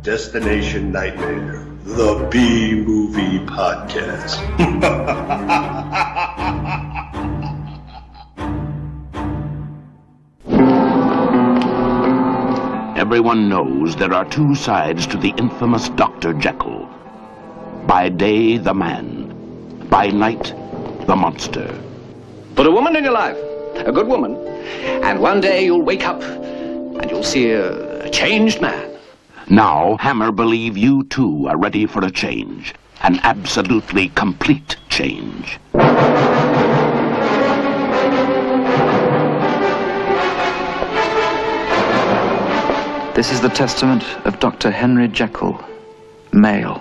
Destination Nightmare, the B-Movie Podcast. Everyone knows there are two sides to the infamous Dr. Jekyll. By day, the man. By night, the monster. Put a woman in your life, a good woman, and one day you'll wake up and you'll see a changed man. Now, Hammer believe you too are ready for a change. An absolutely complete change. This is the testament of Dr. Henry Jekyll. Male.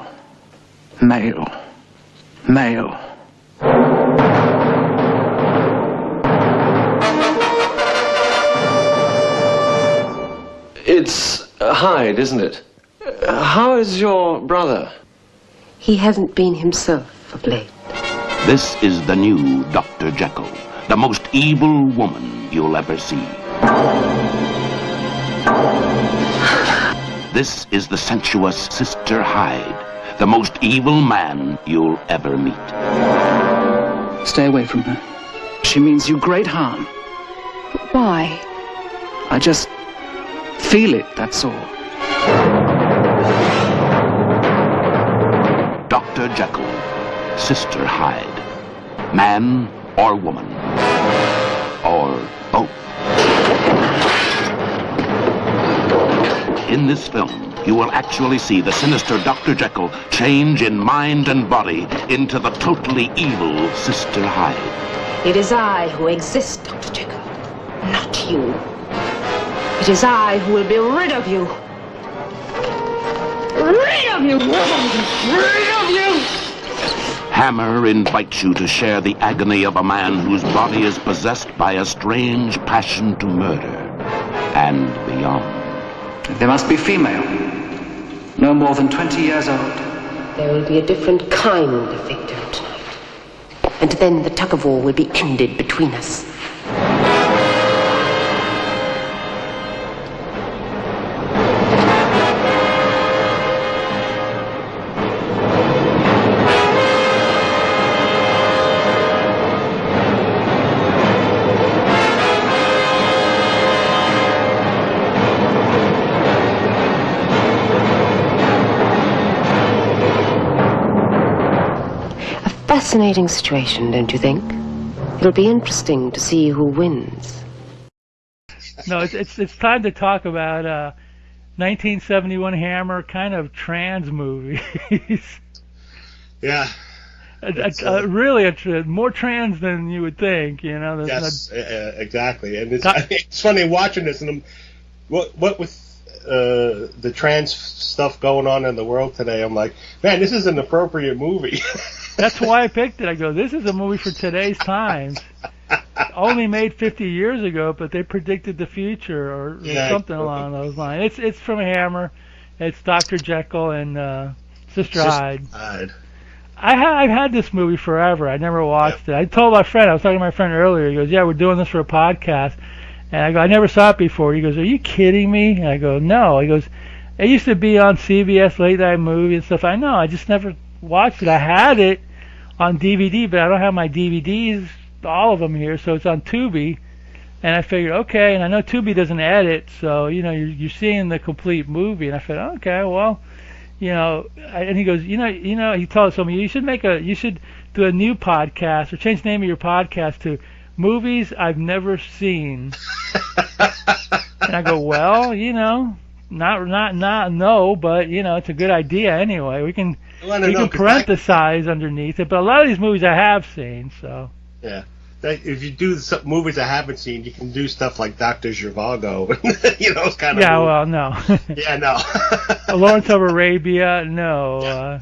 Male. Male. It's Hyde, isn't it? How is your brother? He hasn't been himself of late. This is the new Dr. Jekyll, the most evil woman you'll ever see. This is the sensuous Sister Hyde, the most evil man you'll ever meet. Stay away from her. She means you great harm. But why? I just feel it, that's all. Dr. Jekyll, Sister Hyde. Man or woman. Or both. In this film, you will actually see the sinister Dr. Jekyll change in mind and body into the totally evil Sister Hyde. It is I who exist, Dr. Jekyll, not you. It is I who will be rid of you. Rid of you! Rid of you! Hammer invites you to share the agony of a man whose body is possessed by a strange passion to murder and beyond. They must be female. No more than 20 years old. There will be a different kind of victim tonight. And then the tug-of-war will be ended between us. Fascinating situation, don't you think? It'll be interesting to see who wins. No, it's time to talk about 1971 Hammer kind of trans movies. Yeah. Really, more trans than you would think, you know. Yes, exactly. And it's funny watching this, and what with the trans stuff going on in the world today, I'm like, man, this is an appropriate movie. That's why I picked it. I go, this is a movie for today's times. Only made 50 years ago, but they predicted the future or something along those lines. It's from Hammer. It's Dr. Jekyll and Sister Hyde. I've had this movie forever. I never watched it. I told my friend, I was talking to my friend earlier, he goes, yeah, we're doing this for a podcast. And I go, I never saw it before. He goes, are you kidding me? And I go, no. He goes, it used to be on CBS late night movie and stuff. I know, I just never watched it. I had it on DVD, but I don't have my DVDs, all of them here, so it's on Tubi. And I figured, okay, and I know Tubi doesn't edit, so, you know, you're seeing the complete movie. And I said, okay, well, you know, and he goes, you know, he told me, you should do a new podcast, or change the name of your podcast to Movies I've Never Seen. And I go, well, you know, no, but, you know, it's a good idea anyway. We can parenthesize underneath it, but a lot of these movies I have seen, so. Yeah. If you do some movies I haven't seen, you can do stuff like Dr. Zhivago. You know, it's kind of. Yeah, well, no. Yeah, no. Lawrence of Arabia, no. No.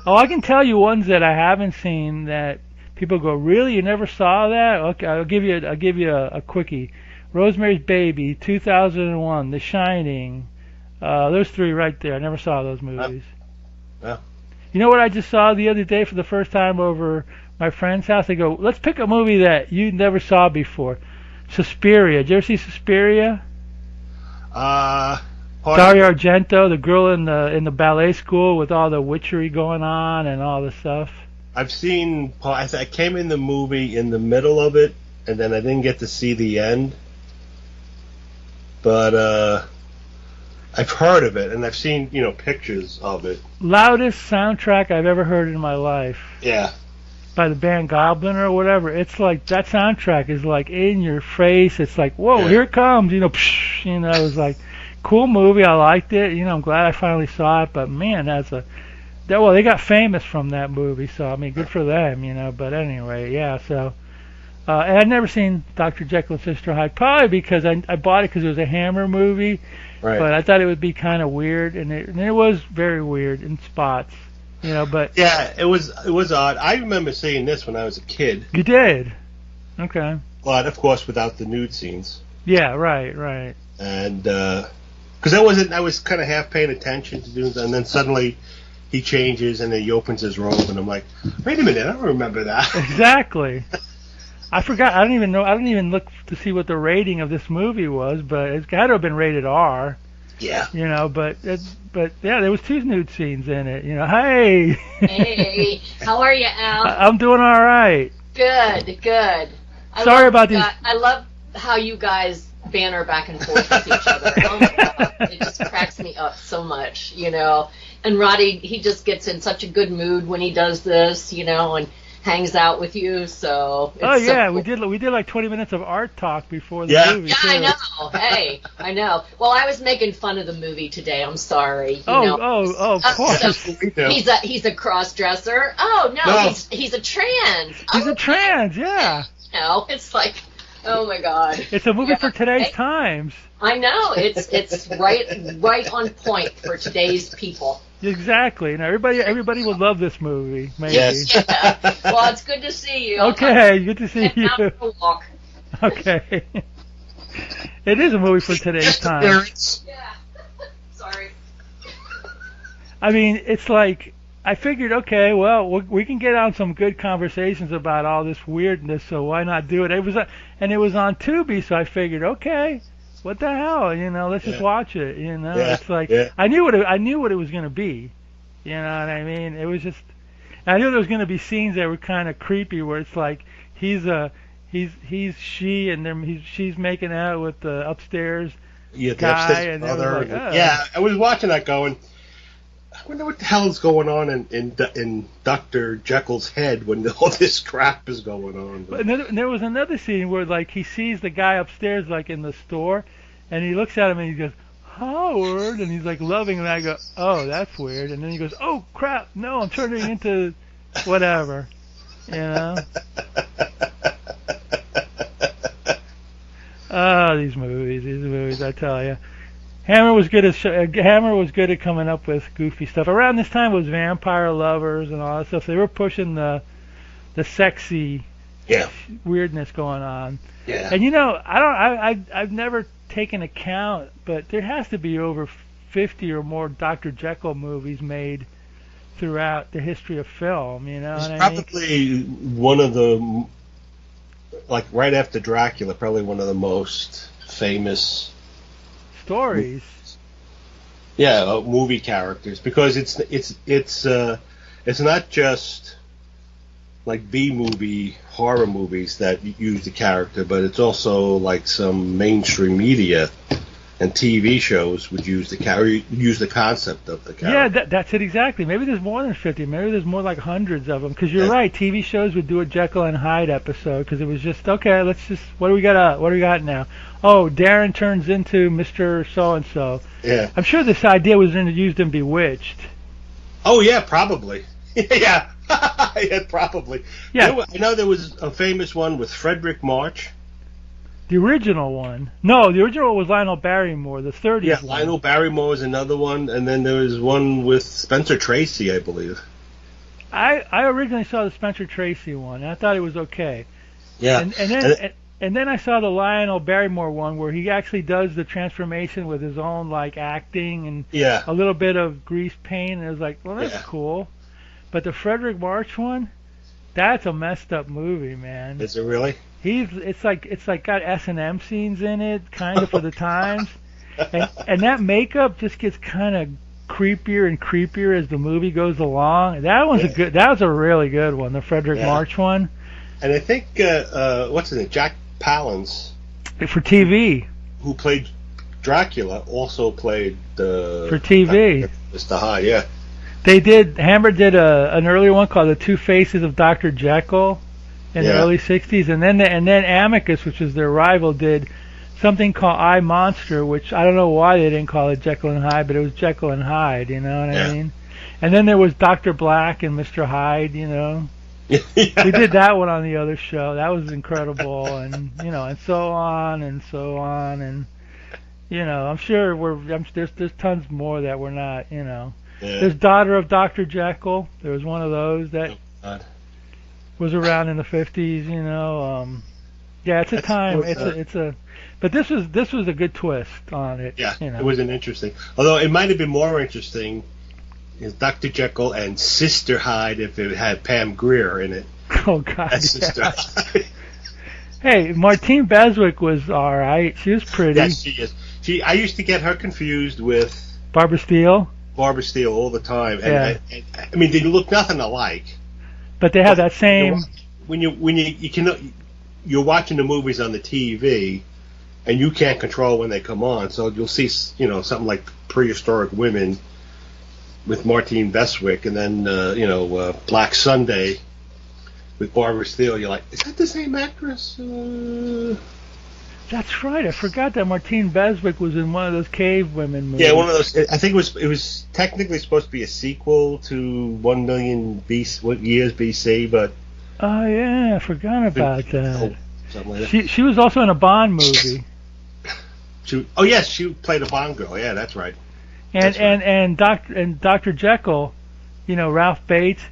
Oh, I can tell you ones that I haven't seen that people go, really? You never saw that? Okay, I'll give you a quickie. Rosemary's Baby, 2001, The Shining. Those three right there. I never saw those movies. Yeah. You know what I just saw the other day for the first time over my friend's house? They go, let's pick a movie that you never saw before. Suspiria. Did you ever see Suspiria? Dario Argento, the girl in the ballet school with all the witchery going on and all the stuff. I've seen. I came in the movie in the middle of it, and then I didn't get to see the end. But I've heard of it, and I've seen pictures of it. Loudest soundtrack I've ever heard in my life. Yeah. By the band Goblin or whatever. It's like that soundtrack is like in your face. It's like, whoa, here it comes. Psh, it was like cool movie. I liked it. I'm glad I finally saw it. But man, they got famous from that movie. So I mean, good for them. But anyway, yeah. So. And I'd never seen Dr. Jekyll and Sister Hyde, probably because I bought it because it was a Hammer movie, right. But I thought it would be kind of weird, and it was very weird in spots, but... Yeah, it was odd. I remember seeing this when I was a kid. You did? Okay. But, of course, without the nude scenes. Yeah, right. And, because I was kind of half paying attention to doing that, and then suddenly he changes, and then he opens his robe, and I'm like, wait a minute, I don't remember that. Exactly. I forgot. I don't even know. I didn't even look to see what the rating of this movie was, but it's got to have been rated R. Yeah. But yeah, there was 2 nude scenes in it. Hey. Hey, how are you, Al? I'm doing all right. Good. Sorry about these. I love how you guys banter back and forth with each other. Oh my God, it just cracks me up so much, And Roddy, he just gets in such a good mood when he does this, and hangs out with you, so it's so cool. we did like 20 minutes of art talk before the movie. Yeah, too. I know. Hey, I know. Well, I was making fun of the movie today. I'm sorry. Of course. So he's a cross dresser. Oh no. He's a trans. He's a trans, yeah. It's like, oh my God. It's a movie for today's times. I know. It's right on point for today's people. Exactly. Now everybody will love this movie. Maybe. Yes. Yeah. Well, it's good to see you. Okay, good to see you. Out for a walk. Okay. It is a movie for today's time. Yeah. Sorry. I mean, it's like I figured, okay, well, we can get on some good conversations about all this weirdness, so why not do it? It was on Tubi, so I figured, okay. What the hell, let's just watch it, It's like, I knew what it was going to be, you know what I mean? It was just, I knew there was going to be scenes that were kind of creepy where it's like, she, and then she's making out with the upstairs guy, and brother. Like, oh. Yeah, I was watching that going, I wonder what the hell is going on in Dr. Jekyll's head when all this crap is going on. But there was another scene where, like, he sees the guy upstairs, like, in the store, and he looks at him and he goes, Howard, and he's, like, loving him, and I go, oh, that's weird. And then he goes, oh, crap, no, I'm turning into whatever, Oh, these movies, I tell you. Hammer was good at coming up with goofy stuff. Around this time was Vampire Lovers and all that stuff. They were pushing the sexy weirdness going on. Yeah. And I've never taken account, but there has to be over 50 or more Dr. Jekyll movies made throughout the history of film. It's probably one of the, like right after Dracula, probably one of the most famous stories. Yeah, movie characters, because it's not just like B-movie horror movies that use the character, but it's also like some mainstream media and TV shows would use the concept of the character. Yeah, that's it exactly. Maybe there's more than 50. Maybe there's more like hundreds of them. Because you're right, TV shows would do a Jekyll and Hyde episode because it was just, okay, what do we got now? Oh, Darren turns into Mr. So-and-so. Yeah. I'm sure this idea was used in Bewitched. Oh, yeah, probably. Yeah. Yeah, probably. Yeah. I know there was a famous one with Frederick March. The original one. No, the original was Lionel Barrymore, the 30s Yeah, one. Lionel Barrymore was another one, and then there was one with Spencer Tracy, I believe. I originally saw the Spencer Tracy one, and I thought it was okay. Yeah. And then I saw the Lionel Barrymore one where he actually does the transformation with his own like acting and a little bit of grease paint, and it was like, well, that's cool. But the Frederick March one, that's a messed up movie, man. Is it really? It's like got S&M scenes in it, kind of for the times. and that makeup just gets kind of creepier and creepier as the movie goes along. That was a really good one, the Frederick March one. And I think what's his name, Jack Palance for TV, who played Dracula, also played for TV Mr. Hyde. Yeah, Hammer did an earlier one called The Two Faces of Dr. Jekyll in the early '60s, and then Amicus, which was their rival, did something called I Monster, which I don't know why they didn't call it Jekyll and Hyde, but it was Jekyll and Hyde, you know what I mean? And then there was Dr. Black and Mr. Hyde, you know. We did that one on the other show. That was incredible, and you know, and so on and so on, and you know, I'm sure there's tons more that we're not, you know. There's Daughter of Dr. Jekyll. There was one of those that was around in the 50s, you know. It's a time. But this was a good twist on it. Yeah, you know. It was an interesting. Although it might have been more interesting is Dr. Jekyll and Sister Hyde if it had Pam Grier in it. Oh God, as Sister Hyde. Hey, Martine Beswick was all right. She was pretty. Yes, she is. I used to get her confused with Barbara Steele. Barbara Steele all the time, and I mean they look nothing alike. But they have that same. You're watching the movies on the TV, and you can't control when they come on, so you'll see, you know, something like Prehistoric Women with Martine Beswick, and then Black Sunday with Barbara Steele. You're like, is that the same actress? That's right. I forgot that Martine Beswick was in one of those cave women movies. Yeah, one of those. I think it was technically supposed to be a sequel to 1 million years BC, but. Oh yeah, I forgot about that. Something like that. She was also in a Bond movie. Yes, she played a Bond girl. Yeah, that's right. And Dr. Jekyll, you know, Ralph Bates.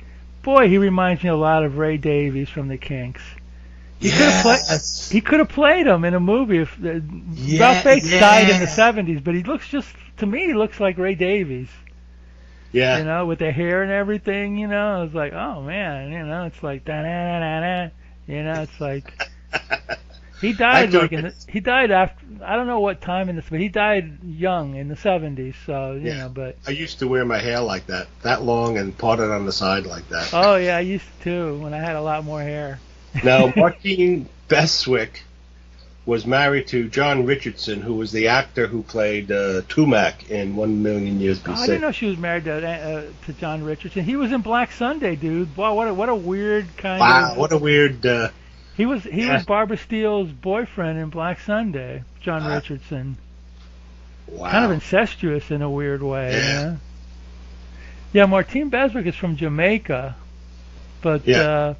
Boy, he reminds me a lot of Ray Davies from the Kinks. He could have played him in a movie if Ralph Bates died in the 70s, but he looks like Ray Davies. Yeah. You know, with the hair and everything, you know, it's like, oh man, you know, it's like da-da-da-da-da, you know, it's like he died he died after, I don't know what time in this, but he died young in the 70s, so you know, but I used to wear my hair like that long and parted on the side like that. Oh yeah, I used to when I had a lot more hair. Now, Martine Beswick was married to John Richardson, who was the actor who played Tumac in 1 Million Years BC. Oh, I didn't know she was married to John Richardson. He was in Black Sunday, dude. Wow, what a weird kind of. Wow, what a weird. He was Barbara Steele's boyfriend in Black Sunday, John Richardson. Wow. Kind of incestuous in a weird way. Yeah. Yeah, Martine Beswick is from Jamaica, but.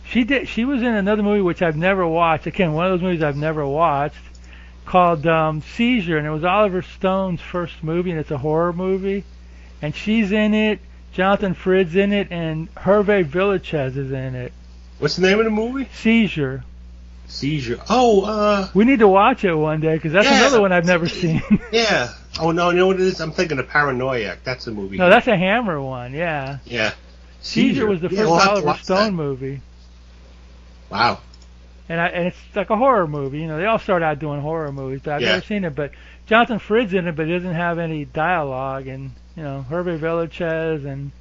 She was in another movie which I've never watched. Again, one of those movies I've never watched, called Seizure, and it was Oliver Stone's first movie, and it's a horror movie. And she's in it, Jonathan Frid's in it, and Hervé Villachez is in it. What's the name of the movie? Seizure. Oh, we need to watch it one day, because that's another one I've never seen. Yeah. Oh, no, you know what it is? I'm thinking of Paranoiac. That's the movie. No, that's a Hammer one, yeah. Yeah. Seizure was the first Oliver Stone movie. Wow. And it's like a horror movie. You know, they all start out doing horror movies, but I've never seen it. But Jonathan Frid's in it, but he doesn't have any dialogue. And, you know, Hervé Villachez and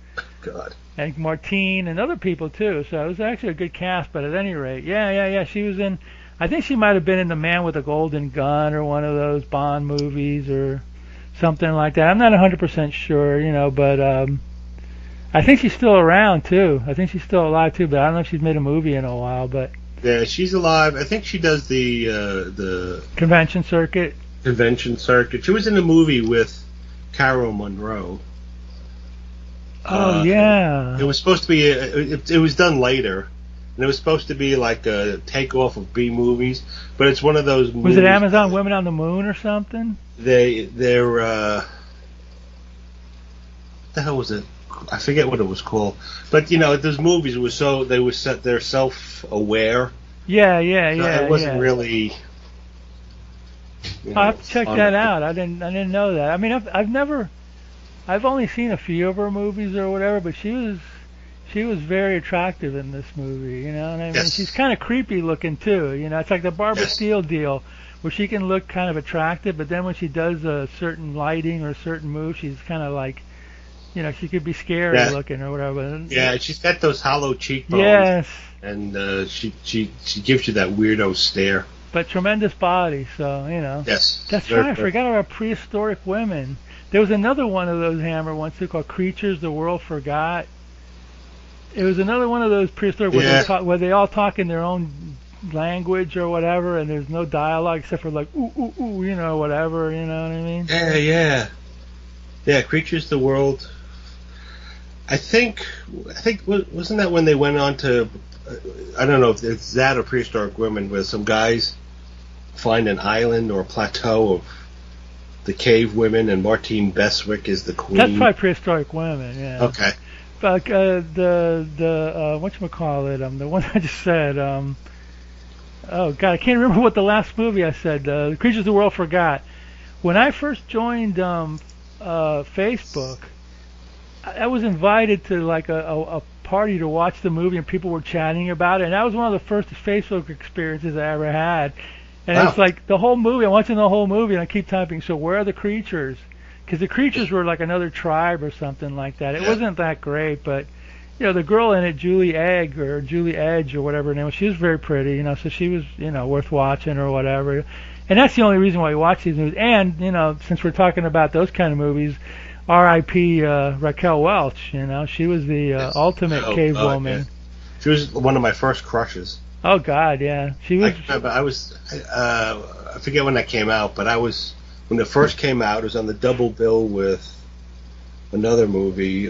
Martine and other people, too. So it was actually a good cast, but at any rate, yeah. She was in, I think she might have been in The Man with a Golden Gun or one of those Bond movies or something like that. I'm not 100% sure, you know, but I think she's still around, too. I think she's still alive, too, but I don't know if she's made a movie in a while, but... Yeah, she's alive. I think she does the convention circuit. She was in a movie with Carol Monroe. Oh, yeah. It was supposed to be... It was done later, and it was supposed to be like a takeoff of B movies, but it's one of those movies... Was it Amazon Women on the Moon or something? They're what the hell was it? I forget what it was called, but you know, those movies they're self-aware. Yeah. It wasn't really. I'll have to check that out. I didn't know that. I mean, I've only seen a few of her movies or whatever, but she was very attractive in this movie. You know what I mean? Yes. She's kind of creepy looking too. You know, it's like the Barbara Steele deal, where she can look kind of attractive, but then when she does a certain lighting or a certain move, she's kind of like, you know, she could be scary looking or whatever. Yeah, she's got those hollow cheekbones. Yes. And she gives you that weirdo stare. But tremendous body, so, you know. Yes. That's right, I forgot about prehistoric women. There was another one of those Hammer ones too, called Creatures the World Forgot. It was another one of those prehistoric where they all talk in their own language or whatever, and there's no dialogue except for like, ooh, ooh, ooh, you know, whatever, you know what I mean? Yeah, Creatures the World. I think wasn't that when they went on to, I don't know if it's that or Prehistoric Women, where some guys find an island or a plateau of the cave women, and Martine Beswick is the queen. That's probably Prehistoric Women, yeah. Okay. But the whatchamacallit, the one I just said, oh God, I can't remember what the last movie I said, The Creatures the World Forgot. When I first joined Facebook, I was invited to like a party to watch the movie, and people were chatting about it, and that was one of the first Facebook experiences I ever had. And it's like the whole movie, I'm watching the whole movie, and I keep typing, so where are the creatures? Because the creatures were like another tribe or something like that. It wasn't that great, but, you know, the girl in it, Julie Edge or whatever her name was, she was very pretty, you know, so she was, you know, worth watching or whatever. And that's the only reason why we watch these movies. And, you know, since we're talking about those kind of movies, R.I.P. Raquel Welch, you know, she was the ultimate cave woman. Yeah. She was one of my first crushes. Oh God, yeah, she was. I forget when that came out, but when it first came out, it was on the double bill with another movie,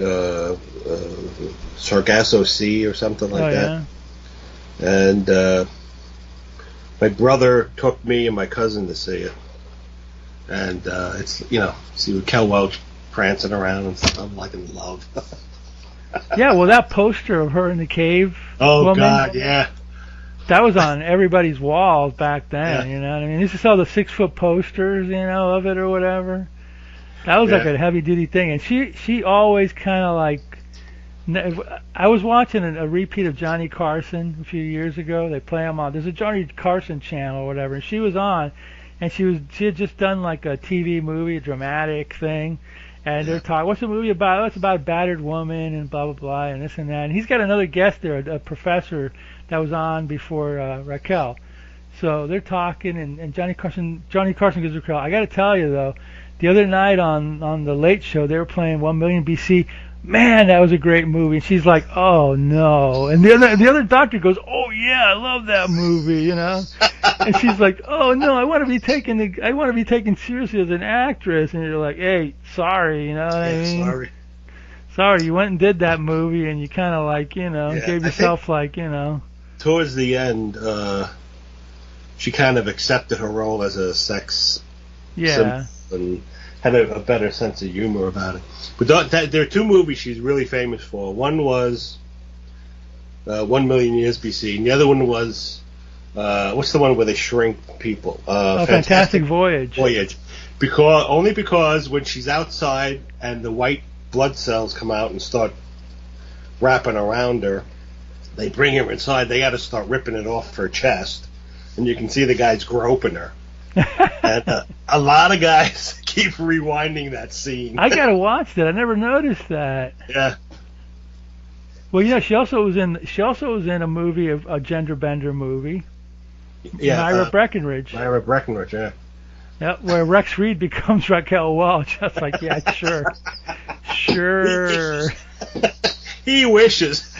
Sargasso Sea or something like that. Yeah. And my brother took me and my cousin to see it, and it's, you know, see Raquel Welch prancing around and stuff. I'm like in love. Yeah, well, that poster of her in the cave. Oh woman, God, yeah. That was on everybody's walls back then, you know what I mean? You used to sell the 6-foot posters, you know, of it or whatever. That was like a heavy-duty thing. And she always kind of like... I was watching a repeat of Johnny Carson a few years ago. They play him on... There's a Johnny Carson channel or whatever, and she was on, and she had just done like a TV movie, a dramatic thing. And they're talking, what's the movie about? Oh, it's about a battered woman and blah, blah, blah, and this and that. And he's got another guest there, a professor that was on before Raquel. So they're talking, and Johnny Carson gives Raquel. I got to tell you, though, the other night on the Late Show, they were playing 1 Million BC. Man, that was a great movie. And she's like, oh, no. And the other doctor goes, oh, yeah, I love that movie, you know. And she's like, oh, no, I want to be taken seriously as an actress. And you're like, hey, sorry, you know what I mean? Sorry, you went and did that movie, and you kind of like, you know, gave yourself like, you know. Towards the end, she kind of accepted her role as a sex symbol and had a better sense of humor about it. But there are two movies she's really famous for. One was 1 Million Years BC, and the other one was, what's the one where they shrink people? Fantastic Voyage. Only because when she's outside and the white blood cells come out and start wrapping around her, they bring her inside, they got to start ripping it off her chest, and you can see the guys groping her. And a lot of guys keep rewinding that scene. I gotta watch that. I never noticed that. Yeah. Well, yeah, she also was in a movie, a gender bender movie. Yeah. Myra Breckinridge. Myra Breckinridge, yeah. Yeah, where Rex Reed becomes Raquel Welch. I was like, yeah, sure. He wishes.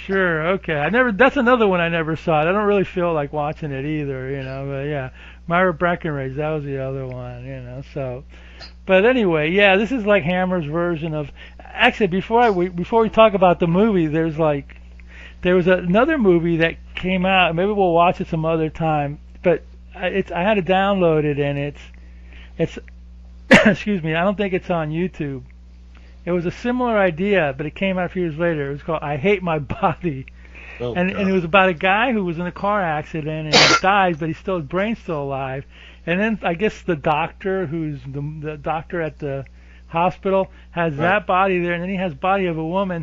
Sure, okay. That's another one I never saw. I don't really feel like watching it either, you know. But yeah, Myra Breckinridge, that was the other one, you know. So, but anyway, yeah, this is like Hammer's version of. Actually, before we talk about the movie, there was another movie that came out. Maybe we'll watch it some other time. But I had to download it, and it's excuse me. I don't think it's on YouTube. It was a similar idea, but it came out a few years later. It was called I Hate My Body. And it was about a guy who was in a car accident and he dies, but his brain's still alive. And then I guess the doctor, who's the doctor at the hospital, has that body there, and then he has body of a woman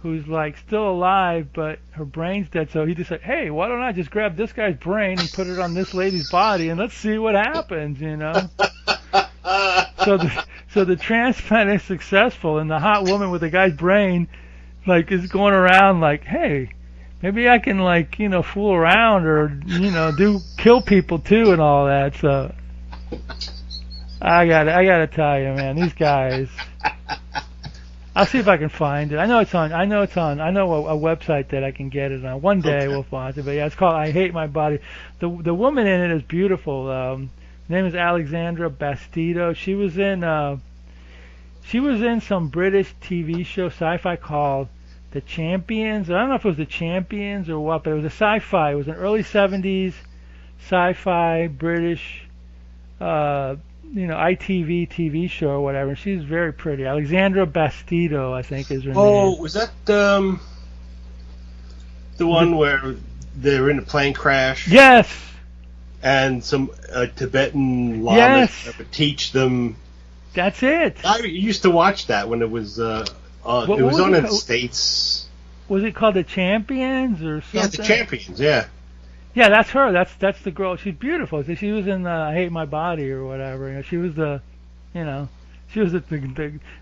who's like still alive, but her brain's dead. So he just said, "Hey, why don't I just grab this guy's brain and put it on this lady's body, and let's see what happens," you know? So the transplant is successful, and the hot woman with the guy's brain, like, is going around like, "Hey, maybe I can, like, you know, fool around or, you know, kill people too and all that." So I gotta tell you, man, these guys. I'll see if I can find it. I know it's on a website that I can get it on. One day we'll find it. But yeah, it's called I Hate My Body. The woman in it is beautiful. Her name is Alexandra Bastido. She was in some British TV show, sci-fi, called The Champions. I don't know if it was The Champions or what, but it was a sci-fi. It was an early 70s sci-fi British ITV TV show or whatever. She's very pretty. Alexandra Bastido, I think, is her name. Oh, was that the one where they're in a plane crash? Yes. And some Tibetan lamas teach them. That's it. I used to watch that when it was on. It was on in the States. Was it called The Champions or something? Yeah, The Champions. Yeah. Yeah, that's her. That's the girl. She's beautiful. She was in I Hate My Body or whatever. You know, she was the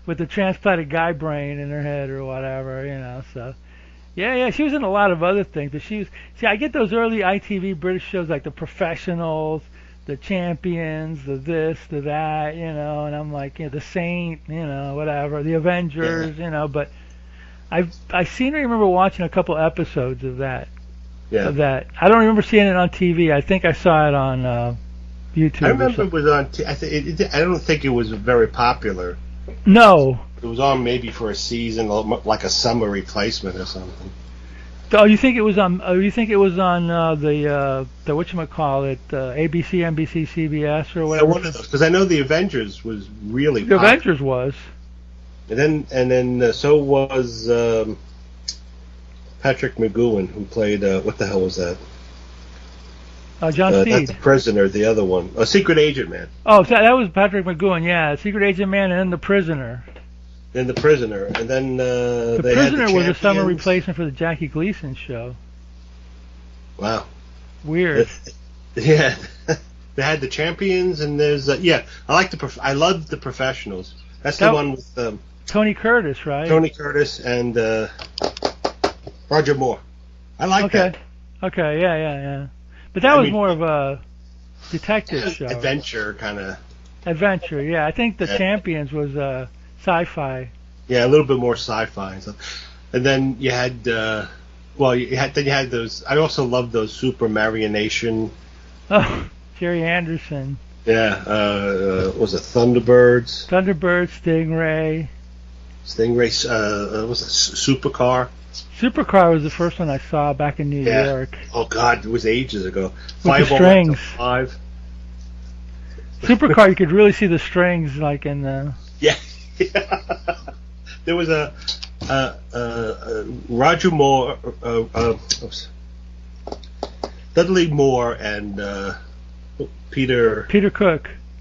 with the transplanted guy brain in her head or whatever. You know, so yeah. She was in a lot of other things, but I get those early ITV British shows like The Professionals, The Champions, the this, the that. You know, and I'm like, The Saint. You know, whatever. The Avengers. Yeah. You know, but I seem to remember watching a couple episodes of that. Yeah. Of that. I don't remember seeing it on TV. I think I saw it on YouTube. I remember it was on. I don't think it was very popular. No. It was on maybe for a season, like a summer replacement or something. Oh, you think it was on? Oh, you think it was on the whatchamacallit, ABC, NBC, CBS, or whatever? Yeah, one of those. Because I know the Avengers was really. The Avengers was. And then so was. Patrick McGowan, who played, what the hell was that? John Steed. Not The Prisoner, the other one. Secret Agent Man. Oh, so that was Patrick McGowan, yeah. Secret Agent Man and then The Prisoner. And The Prisoner. And then The Prisoner was a summer replacement for the Jackie Gleason show. Wow. Weird. Yeah. They had The Champions, and there's, I love The Professionals. That's the one with... Tony Curtis, right? Tony Curtis and... Roger Moore. I like that. Okay, yeah. But that was more of a detective show. Adventure, kind of. Adventure, yeah. I think The Champions was sci-fi. Yeah, a little bit more sci-fi. And then you had, you had those. I also loved those Super Marionation. Oh, Jerry Anderson. Yeah, was it Thunderbirds? Thunderbirds, Stingray. Was it Supercar? Supercar was the first one I saw back in New York. Oh God, it was ages ago. With the strings. 5. Supercar, you could really see the strings, like in the. Yeah. There was a Roger Moore, Dudley Moore, and Peter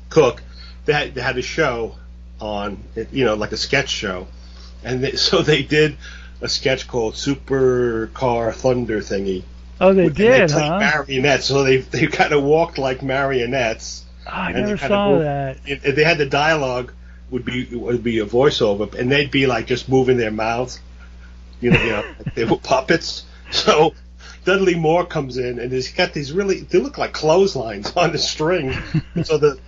Cook. They had a show on, like a sketch show, and so they did a sketch called Supercar Thunder Thingy. Oh, they did, they played marionettes, so they kind of walked like marionettes. Oh, I never saw that. They had the dialogue would be a voiceover, and they'd be like just moving their mouths, like they were puppets. So Dudley Moore comes in, and he's got these they look like clotheslines on the string. And so the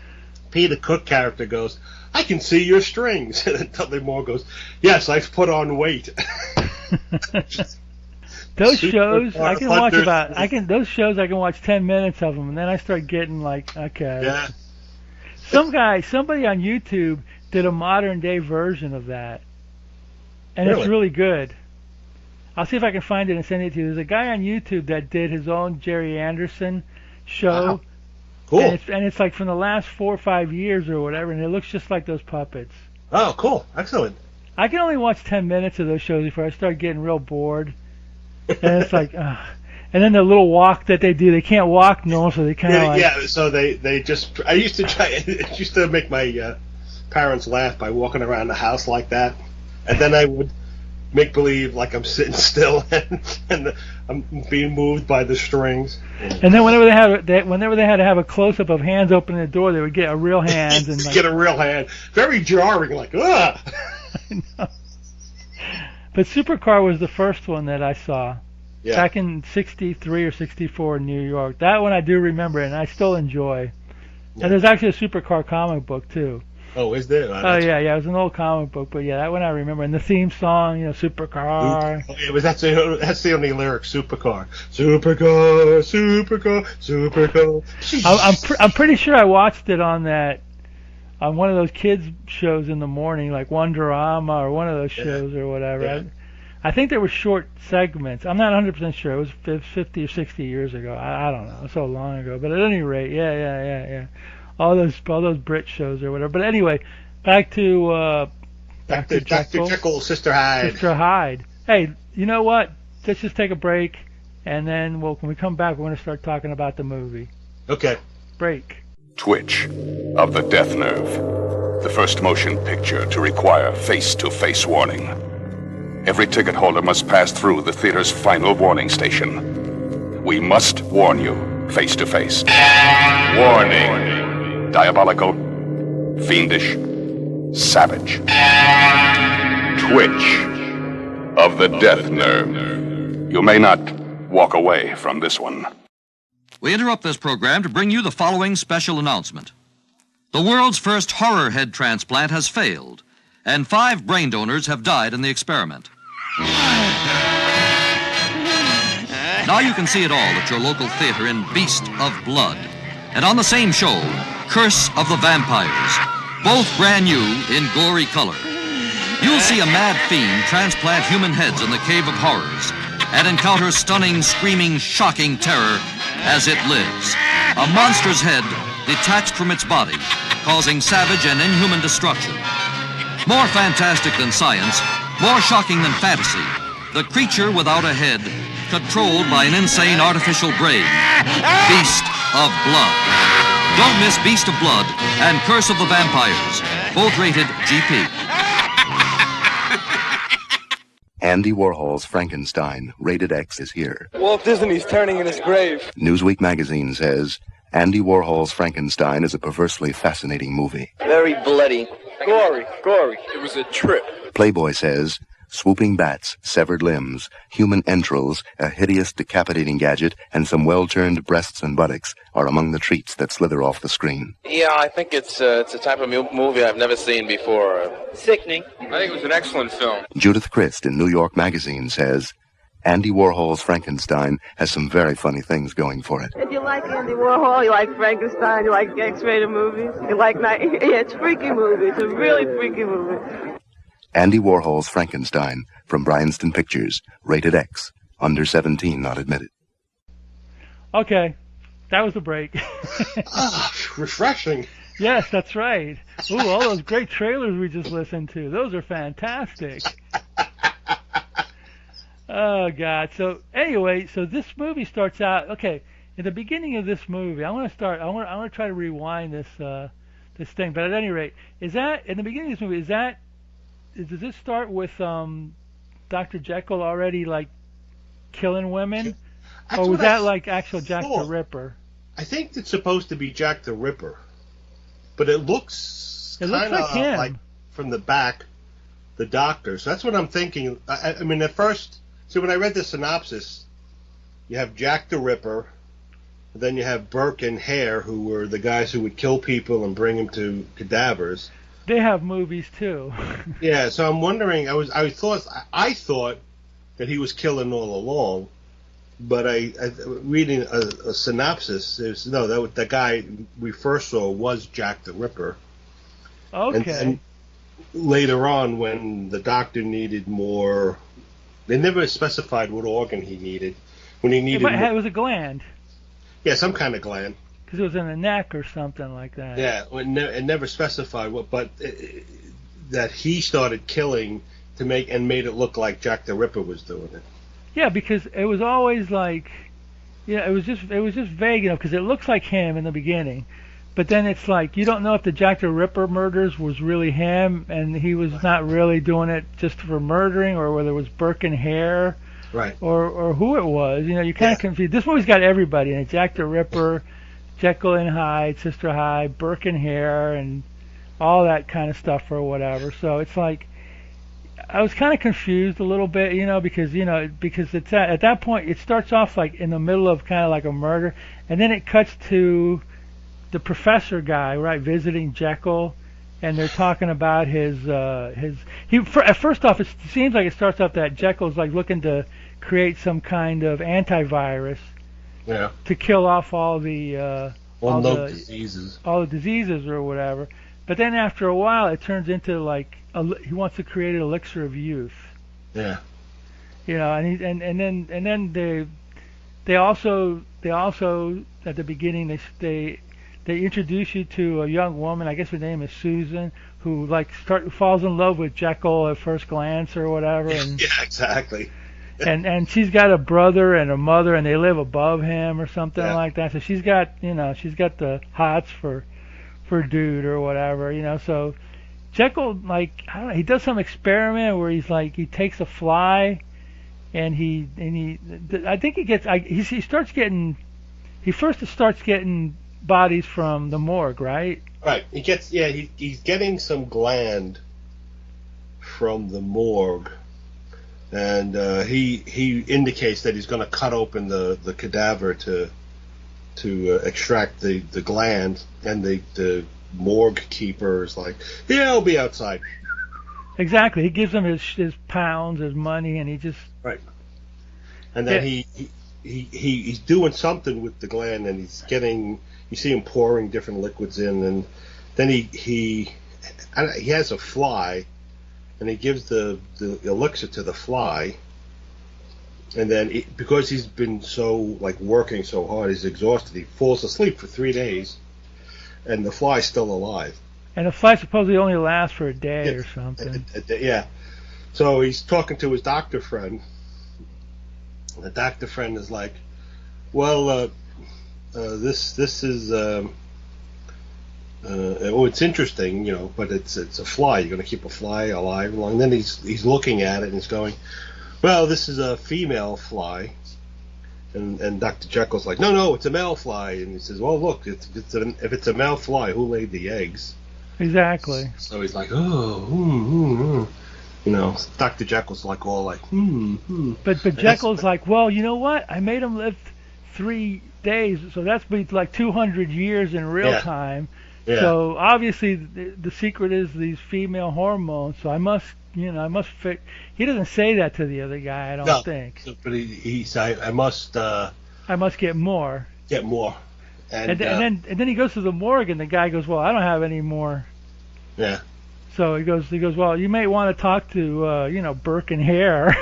Peter Cook character goes, "I can see your strings." And then Dudley Moore goes, "Yes, I've put on weight." Those shows I can watch those shows I can watch 10 minutes of them, and then I start getting like, okay. Yeah. Somebody on YouTube did a modern day version of that, and It's really good. I'll see if I can find it and send it to you. There's a guy on YouTube that did his own Jerry Anderson show. Wow. Cool. And it's like from the last 4 or 5 years or whatever, and it looks just like those puppets. Oh, cool. Excellent. I can only watch 10 minutes of those shows before I start getting real bored. And it's like, and then the little walk that they do, they can't walk normal, so they kind of Yeah, so they just, I used to try, it used to make my parents laugh by walking around the house like that. And then I would make believe like I'm sitting still and I'm being moved by the strings. And then whenever they had to have a close up of hands opening the door, they would get a real hand and get a real hand. Very jarring, like ugh. I know. But Supercar was the first one that I saw. Yeah. Back in 63 or 64 in New York. That one I do remember, and I still enjoy. Yeah. And there's actually a Supercar comic book, too. Oh, is there? Oh, yeah, it was an old comic book, but yeah, that one I remember. And the theme song, Supercar. Oh, yeah, that's the only lyric, Supercar. Supercar, Supercar, Supercar. I'm pretty sure I watched it on one of those kids shows in the morning, like Wonderama or one of those shows or whatever. Yeah. I think they were short segments. I'm not 100% sure. It was 50 or 60 years ago. I don't know. So long ago. But at any rate, yeah. All those Brit shows or whatever. But anyway, back to Dr. Jekyll, Sister Hyde. Sister Hyde. Hey, you know what? Let's just take a break, and then when we come back, we're going to start talking about the movie. Okay. Break. Twitch of the Death Nerve. The first motion picture to require face-to-face warning. Every ticket holder must pass through the theater's final warning station. We must warn you face-to-face. Warning. Diabolical, fiendish, savage. Twitch of the Death Nerve. You may not walk away from this one. We interrupt this program to bring you the following special announcement. The world's first horror head transplant has failed, and 5 brain donors have died in the experiment. Now you can see it all at your local theater in Beast of Blood, and on the same show, Curse of the Vampires, both brand new in gory color. You'll see a mad fiend transplant human heads in the Cave of Horrors and encounter stunning, screaming, shocking terror as it lives. A monster's head detached from its body, causing savage and inhuman destruction. More fantastic than science, more shocking than fantasy, the creature without a head, controlled by an insane artificial brain. Beast of Blood. Don't miss Beast of Blood and Curse of the Vampires, both rated GP. Andy Warhol's Frankenstein, rated X, is here. Walt Disney's turning in his grave. Newsweek magazine says Andy Warhol's Frankenstein is a perversely fascinating movie. Very bloody. Gory. It was a trip. Playboy says swooping bats, severed limbs, human entrails, a hideous decapitating gadget, and some well-turned breasts and buttocks are among the treats that slither off the screen. Yeah, I think it's a type of movie I've never seen before. Sickening. I think it was an excellent film. Judith Christ in New York Magazine says Andy Warhol's Frankenstein has some very funny things going for it. If you like Andy Warhol, you like Frankenstein, you like X-rated movies, you like it's a freaky movie. It's a really freaky movie. Andy Warhol's Frankenstein from Bryanston Pictures, rated X, under 17 not admitted. Okay, that was the break. Refreshing. Yes, that's right. Ooh, all those great trailers we just listened to. Those are fantastic. Oh, God. So, anyway, this movie starts out, okay, in the beginning of this movie, I want to try to rewind this thing, but at any rate, in the beginning of this movie, does this start with Dr. Jekyll already, like, killing women? Or was that, like, actual Jack the Ripper? I think it's supposed to be Jack the Ripper. But it looks kind of like from the back, the doctor. So that's what I'm thinking. I mean, at first, when I read the synopsis, you have Jack the Ripper, then you have Burke and Hare, who were the guys who would kill people and bring them to cadavers. They have movies too. Yeah, so I'm wondering. I thought that he was killing all along, but reading a synopsis, the guy we first saw was Jack the Ripper. Okay. And later on, when the doctor needed more, they never specified what organ he needed. When he needed, it was a gland. Yeah, some kind of gland. Because it was in the neck or something like that. Yeah, it never specified what, but that he started killing to made it look like Jack the Ripper was doing it. Yeah, because it was always like, it was just vague enough because it looks like him in the beginning, But then it's like you don't know if the Jack the Ripper murders was really him, and he was not really doing it just for murdering, or whether it was Burke and Hare, right? Or who it was. You know, you're kind of confused. This movie's got everybody in it: Jack the Ripper, Jekyll and Hyde, Sister Hyde, Burke and Hare, and all that kind of stuff or whatever. So it's like I was kind of confused a little bit, because it's at that point it starts off like in the middle of kind of like a murder, and then it cuts to the professor guy, right, visiting Jekyll, and they're talking about first off, it seems like it starts off that Jekyll's like looking to create some kind of antivirus, to kill off all the diseases or whatever. But then after a while, it turns into like he wants to create an elixir of youth. Yeah. And then they also at the beginning they introduce you to a young woman, I guess her name is Susan, who falls in love with Jekyll at first glance or whatever. And, yeah, exactly. and she's got a brother and a mother, and they live above him or something like that. So she's got the hots for dude or whatever, So Jekyll, I don't know, he does some experiment where he takes a fly, and he starts getting bodies from the morgue, right? Right. He's getting some gland from the morgue, and he indicates that he's going to cut open the cadaver to extract the gland, and the morgue keeper is like, yeah, I'll be outside. Exactly. He gives him his pounds, his money, and he just right. And then he's doing something with the gland, and you see him pouring different liquids in, and then he has a fly, and he gives the elixir to the fly, and then because he's been working so hard, he's exhausted, he falls asleep for 3 days, and the fly's still alive. And the fly supposedly only lasts for a day or something. Yeah. So he's talking to his doctor friend. The doctor friend is like, well, this is it's interesting, but it's a fly. You're going to keep a fly alive long. And then he's looking at it and he's going, well, this is a female fly. And Dr. Jekyll's like, no, it's a male fly. And he says, well, look, if it's a male fly, who laid the eggs? Exactly. So he's like, Dr. Jekyll's like all like, But Jekyll's like, well, you know what? I made him live 3 days, so that's been like 200 years in real time. Yeah. So obviously the secret is these female hormones. So I must fit. He doesn't say that to the other guy, I don't think. But he said, I must get more. Get more. And then he goes to the morgue, and the guy goes, well, I don't have any more. Yeah. So he goes, well, you may want to talk to, Burke and Hare.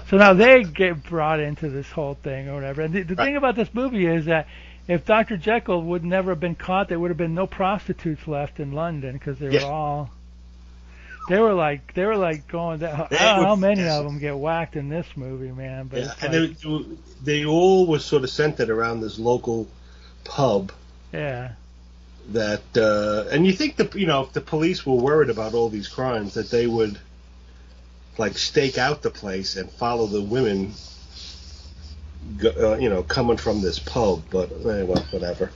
So now they get brought into this whole thing or whatever. And the thing about this movie is that if Dr. Jekyll would never have been caught, there would have been no prostitutes left in London, because they were like going. I don't know how many of them get whacked in this movie, man. But and they all were sort of centered around this local pub. Yeah. That and you think if the police were worried about all these crimes, that they would stake out the place and follow the women, coming from this pub. But anyway, whatever.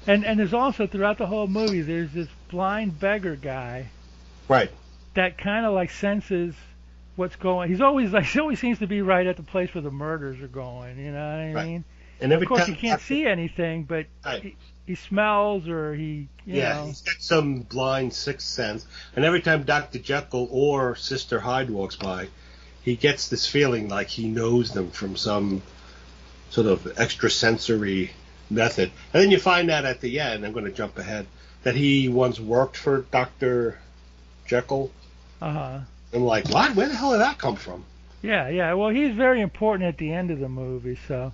And there's also throughout the whole movie, there's this blind beggar guy, right? That kind of senses what's going. He always seems to be right at the place where the murders are going. You know what I mean? And of course, he can't see anything, but he smells, or he's got some blind sixth sense. And every time Dr. Jekyll or Sister Hyde walks by, he gets this feeling like he knows them from some sort of extrasensory method. And then you find out at the end, I'm going to jump ahead, that he once worked for Dr. Jekyll. Uh-huh. I'm like, what? Where the hell did that come from? Yeah. Well, he's very important at the end of the movie, so...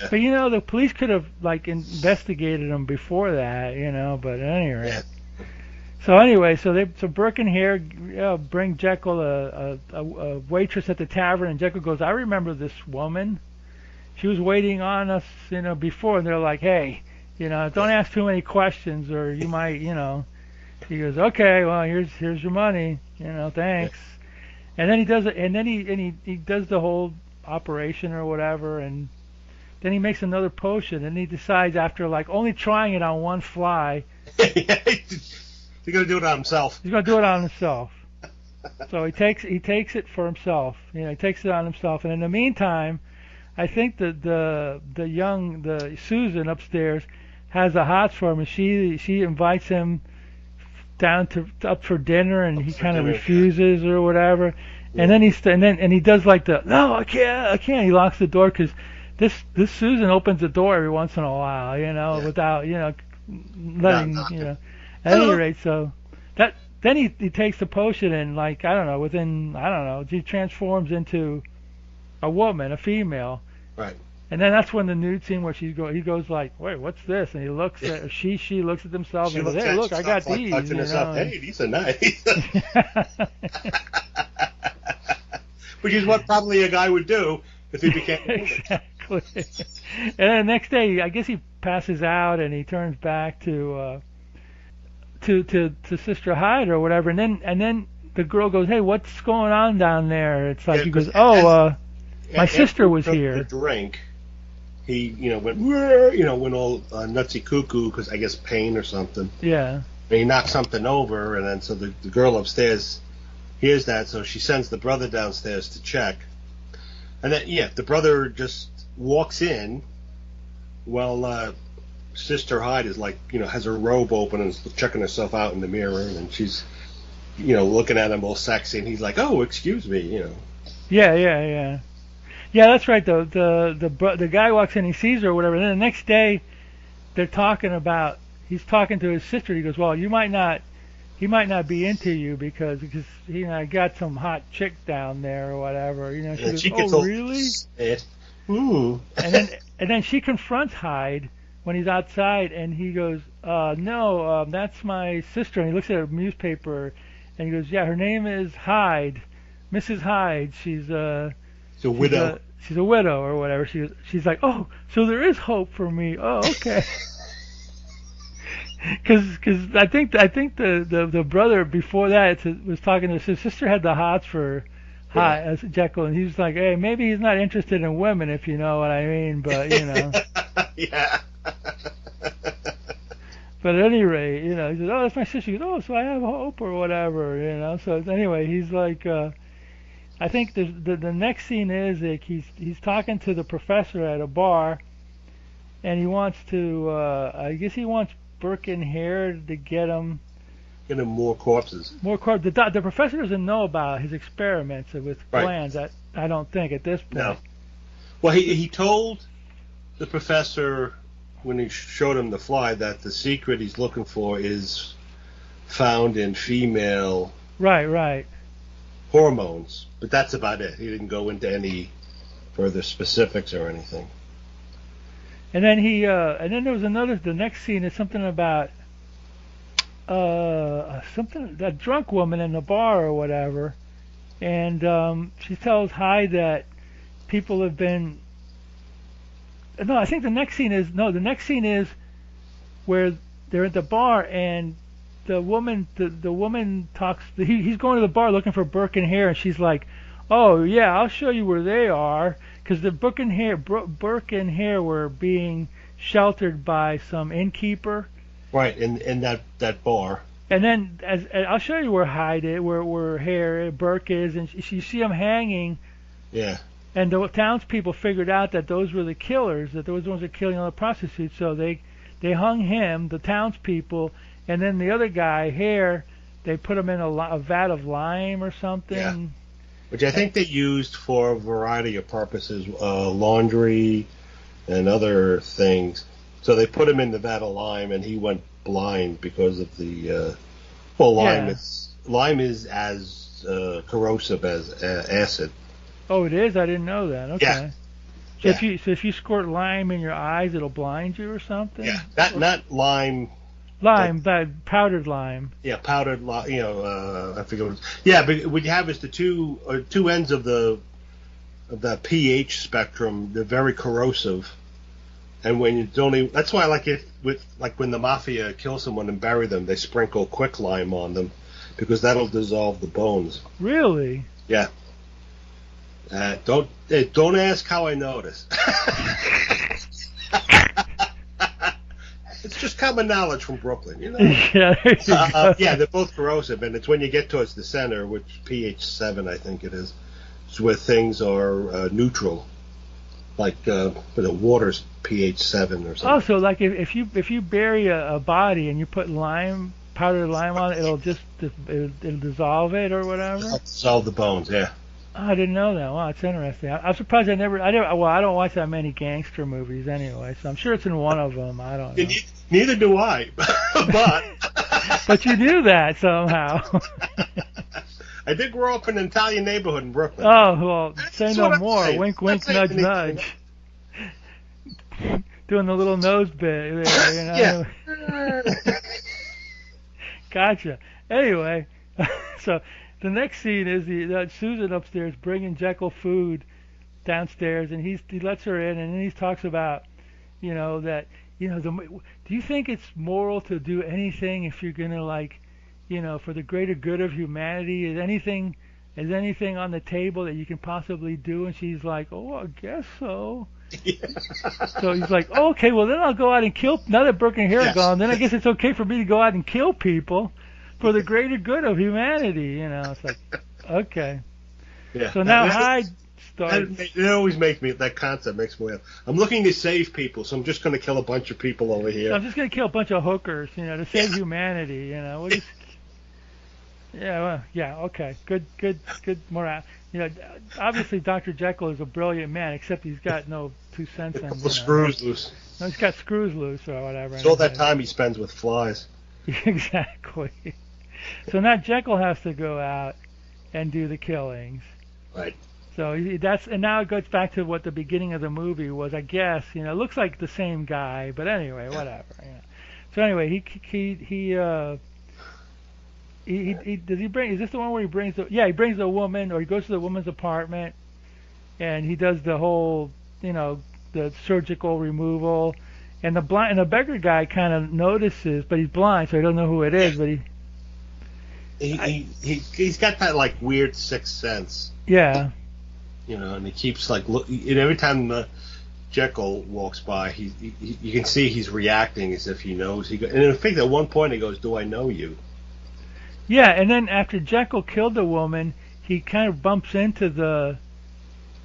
But the police could have investigated him before that, But anyway, so Burke and Hare bring Jekyll a waitress at the tavern, and Jekyll goes, I remember this woman. She was waiting on us, before, and they're like, hey, Don't ask too many questions, or you might, He goes, okay, well, here's your money, thanks. And then he does it, and then he does the whole operation or whatever, and then he makes another potion, and he decides after only trying it on one fly, he's gonna do it on himself. He's gonna do it on himself. So he takes it for himself. He takes it on himself, and in the meantime, I think that the Susan upstairs has the hots for him, and she invites him down up for dinner, and he kind of refuses or whatever. Yeah. And then he does no, I can't. He locks the door because this Susan opens the door every once in a while, without letting At any rate, so that then he takes the potion and he transforms into a woman, a female. Right. And then that's when the nude scene where he goes wait, what's this? And he looks at she looks at themselves and goes, hey, look, I got these. Hey, these are nice. Which is what probably a guy would do if he became exactly. And then the next day, I guess he passes out and he turns back to Sister Hyde or whatever, and then the girl goes, hey, what's going on down there? It's he goes, my sister was here. The drink. He, went all nutsy cuckoo because I guess pain or something. Yeah. And he knocked something over, and then so the girl upstairs hears that, so she sends the brother downstairs to check. And then, the brother just walks in while Sister Hyde is has her robe open and is checking herself out in the mirror, and she's, looking at him all sexy, and he's like, oh, excuse me, Yeah, that's right. The guy walks in, he sees her or whatever. And then the next day, he's talking to his sister. He goes, well, he might not be into you because I got some hot chick down there or whatever. She goes, oh, really? Ooh. And then she confronts Hyde when he's outside, and he goes, no, that's my sister. And he looks at a newspaper, and he goes, yeah, her name is Hyde, Mrs. Hyde. She's a widow. She's a widow or whatever. She's like, oh, so there is hope for me. Oh, okay. Because I think the brother before that was talking to his sister had the hots for Jekyll, and he was like, hey, maybe he's not interested in women, if you know what I mean, but Yeah. But at any rate, he says, oh, that's my sister. He goes, oh, so I have hope or whatever, So anyway, he's like. I think the next scene is he's talking to the professor at a bar, and he wants to I guess he wants Burke and Hare to get him more corpses. The professor doesn't know about his experiments with glands. I don't think at this point. No. Well, he told the professor when he showed him the fly that the secret he's looking for is found in female. Right. Hormones, but that's about it. He didn't go into any further specifics or anything. And then there was the next scene is something about that drunk woman in the bar or whatever, and she tells Hyde that people have been. No, I think the next scene is where they're at the bar and. The woman talks. He's going to the bar looking for Burke and Hare, and she's like, "Oh yeah, I'll show you where they are." Because the Burke and Hare were being sheltered by some innkeeper. Right, in that bar. And then I'll show you where Hyde is, where Burke is, and you see him hanging. Yeah. And the townspeople figured out that those were the killers, that those ones are killing all the prostitutes, so they hung him, the townspeople. And then the other guy, Hare, they put him in a vat of lime or something. Yeah. Which I think they used for a variety of purposes, laundry and other things. So they put him in the vat of lime, and he went blind because of the. Lime is as corrosive as acid. Oh, it is? I didn't know that. Okay. Yeah. So if you squirt lime in your eyes, it'll blind you or something? Yeah. Not lime. Lime, powdered lime. Yeah, powdered lime. I forget what. Yeah, but what you have is the two ends of the pH spectrum. They're very corrosive, And when you don't that's why I like it with like when the mafia kills someone and bury them, they sprinkle quicklime on them because that'll dissolve the bones. Really? Yeah. Don't ask how I know this. It's just common knowledge from Brooklyn, you know. Yeah, there you go. Yeah, they're both corrosive, and it's when you get towards the center, which pH 7, I think it is, it's where things are neutral, like the water's pH 7 or something. Oh, so like if you bury a body and you put powdered lime on it, it'll dissolve it or whatever. It'll dissolve the bones, yeah. Oh, I didn't know that. Wow, it's interesting. I'm surprised I don't watch that many gangster movies anyway, so I'm sure it's in one of them. I don't know. Neither do I, but but you knew that somehow. I did grow up in an Italian neighborhood in Brooklyn. Oh, well, say no more. Saying. Wink, wink, nudge, nudge. Doing the little nose bit there, you know. Yeah. Gotcha. Anyway, so the next scene is Susan upstairs bringing Jekyll food downstairs, and he lets her in, and then he talks about, that, do you think it's moral to do anything if you're gonna for the greater good of humanity? Is anything on the table that you can possibly do? And she's like, oh, I guess so. Yeah. So he's like, oh, okay, well then I'll go out and kill. Now that Burke and Hare are gone, then I guess it's okay for me to go out and kill people for the greater good of humanity. It's like, okay. Yeah. So now Hyde starts. It always makes me, that concept makes me laugh. I'm looking to save people, so I'm just going to kill a bunch of people over here. I'm just going to kill a bunch of hookers, to save humanity. We'll just. Yeah, well, yeah, okay, good morale. Obviously Dr. Jekyll is a brilliant man, except he's got no 2 cents in him. Screws loose. No, he's got screws loose or whatever. It's all that time he spends with flies. Exactly. So now Jekyll has to go out and do the killings. Right. So and now it goes back to what the beginning of the movie was, I guess. It looks like the same guy, but anyway, whatever. So anyway, does he bring? Is this the one where he brings the? Yeah, he brings the woman, or he goes to the woman's apartment, and he does the whole, the surgical removal, and the beggar guy kind of notices, but he's blind, so he doesn't know who it is. But he's got that weird sixth sense. Yeah. And he keeps and every time Jekyll walks by, you can see he's reacting as if he knows. And in fact, at one point he goes, "Do I know you?" Yeah, and then after Jekyll killed the woman, he kind of bumps into the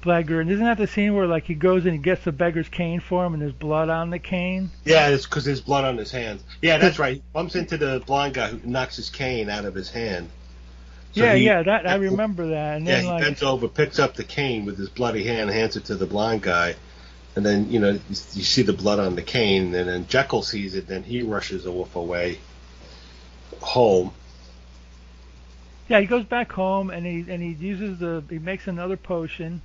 beggar, and isn't that the scene where he goes and he gets the beggar's cane for him, and there's blood on the cane? Yeah, it's because there's blood on his hands. Yeah, that's right. He bumps into the blind guy who knocks his cane out of his hand. So I remember that. And then, he bends over, picks up the cane with his bloody hand, hands it to the blind guy, and then you see the blood on the cane, and then Jekyll sees it, then he rushes off away home. Yeah, he goes back home and he makes another potion.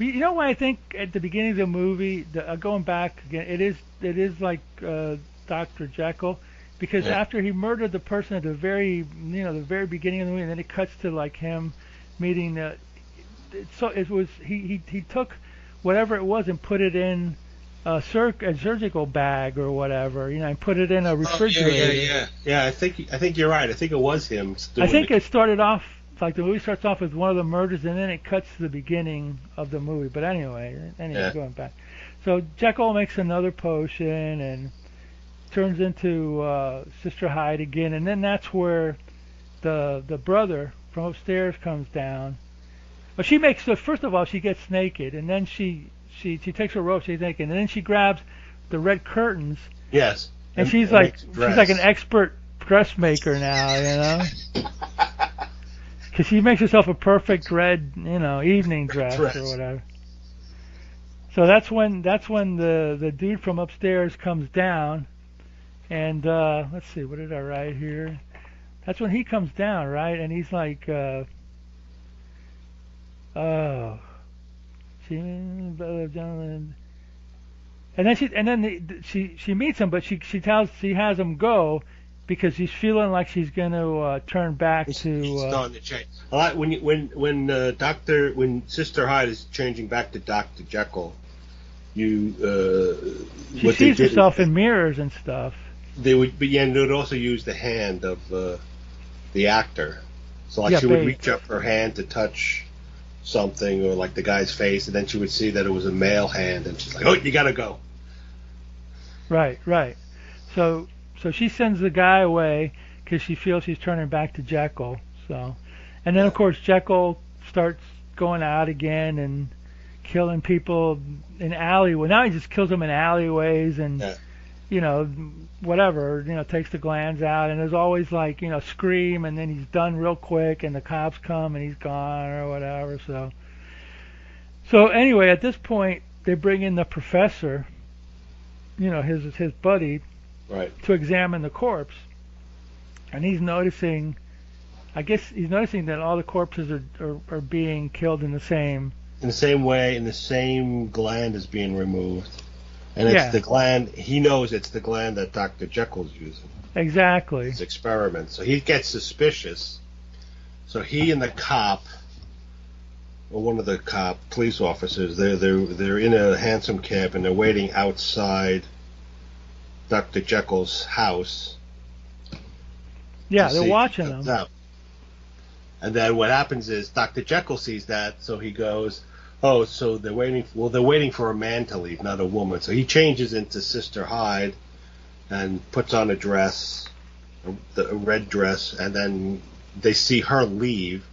You know what I think at the beginning of the movie, going back again, it is like Dr. Jekyll, because after he murdered the person at the very beginning of the movie, and then it cuts to him meeting he took whatever it was and put it in a surgical bag or whatever, and put it in a refrigerator. Yeah. I think you're right. I think it was him. I think it started off the movie starts off with one of the murders, and then it cuts to the beginning of the movie. But anyway, going back. So Jekyll makes another potion and turns into Sister Hyde again, and then that's where the brother from upstairs comes down. Well, first of all, she gets naked, and then she takes her robe, she's naked, and then she grabs the red curtains. Yes. And she's like an expert dressmaker now, because she makes herself a perfect red, evening dress or whatever. So that's when the dude from upstairs comes down, and let's see, what did I write here? That's when he comes down, right? And he's like, oh. And then she meets him, but she has him go because she's feeling like she's going to turn back to. Starting to change. When Sister Hyde is changing back to Dr. Jekyll, She sees herself in mirrors and stuff. They would also use the hand of the actor. So like she would reach up her hand to touch something, or like the guy's face, and then she would see that it was a male hand, and she's like, "Oh, you gotta go." Right. So she sends the guy away because she feels he's turning back to Jekyll. So, and then of course Jekyll starts going out again and killing people in alleyways. Now he just kills them in alleyways and whatever, takes the glands out, and there's always like, scream, and then he's done real quick, and the cops come and he's gone or whatever. So anyway, at this point they bring in the professor, his buddy, right, to examine the corpse, and he's noticing that all the corpses are being killed in the same way, and the same gland is being removed. And it's the gland, he knows it's the gland that Dr. Jekyll's using. Exactly. His experiment. So he gets suspicious. So he and the cop, or one of the police officers, they're in a hansom cab, and they're waiting outside Dr. Jekyll's house. Yeah, they're watching him. Out. And then what happens is Dr. Jekyll sees that, so he goes, "Oh, so they're waiting for a man to leave, not a woman." So he changes into Sister Hyde and puts on a dress, a red dress, and then they see her leave,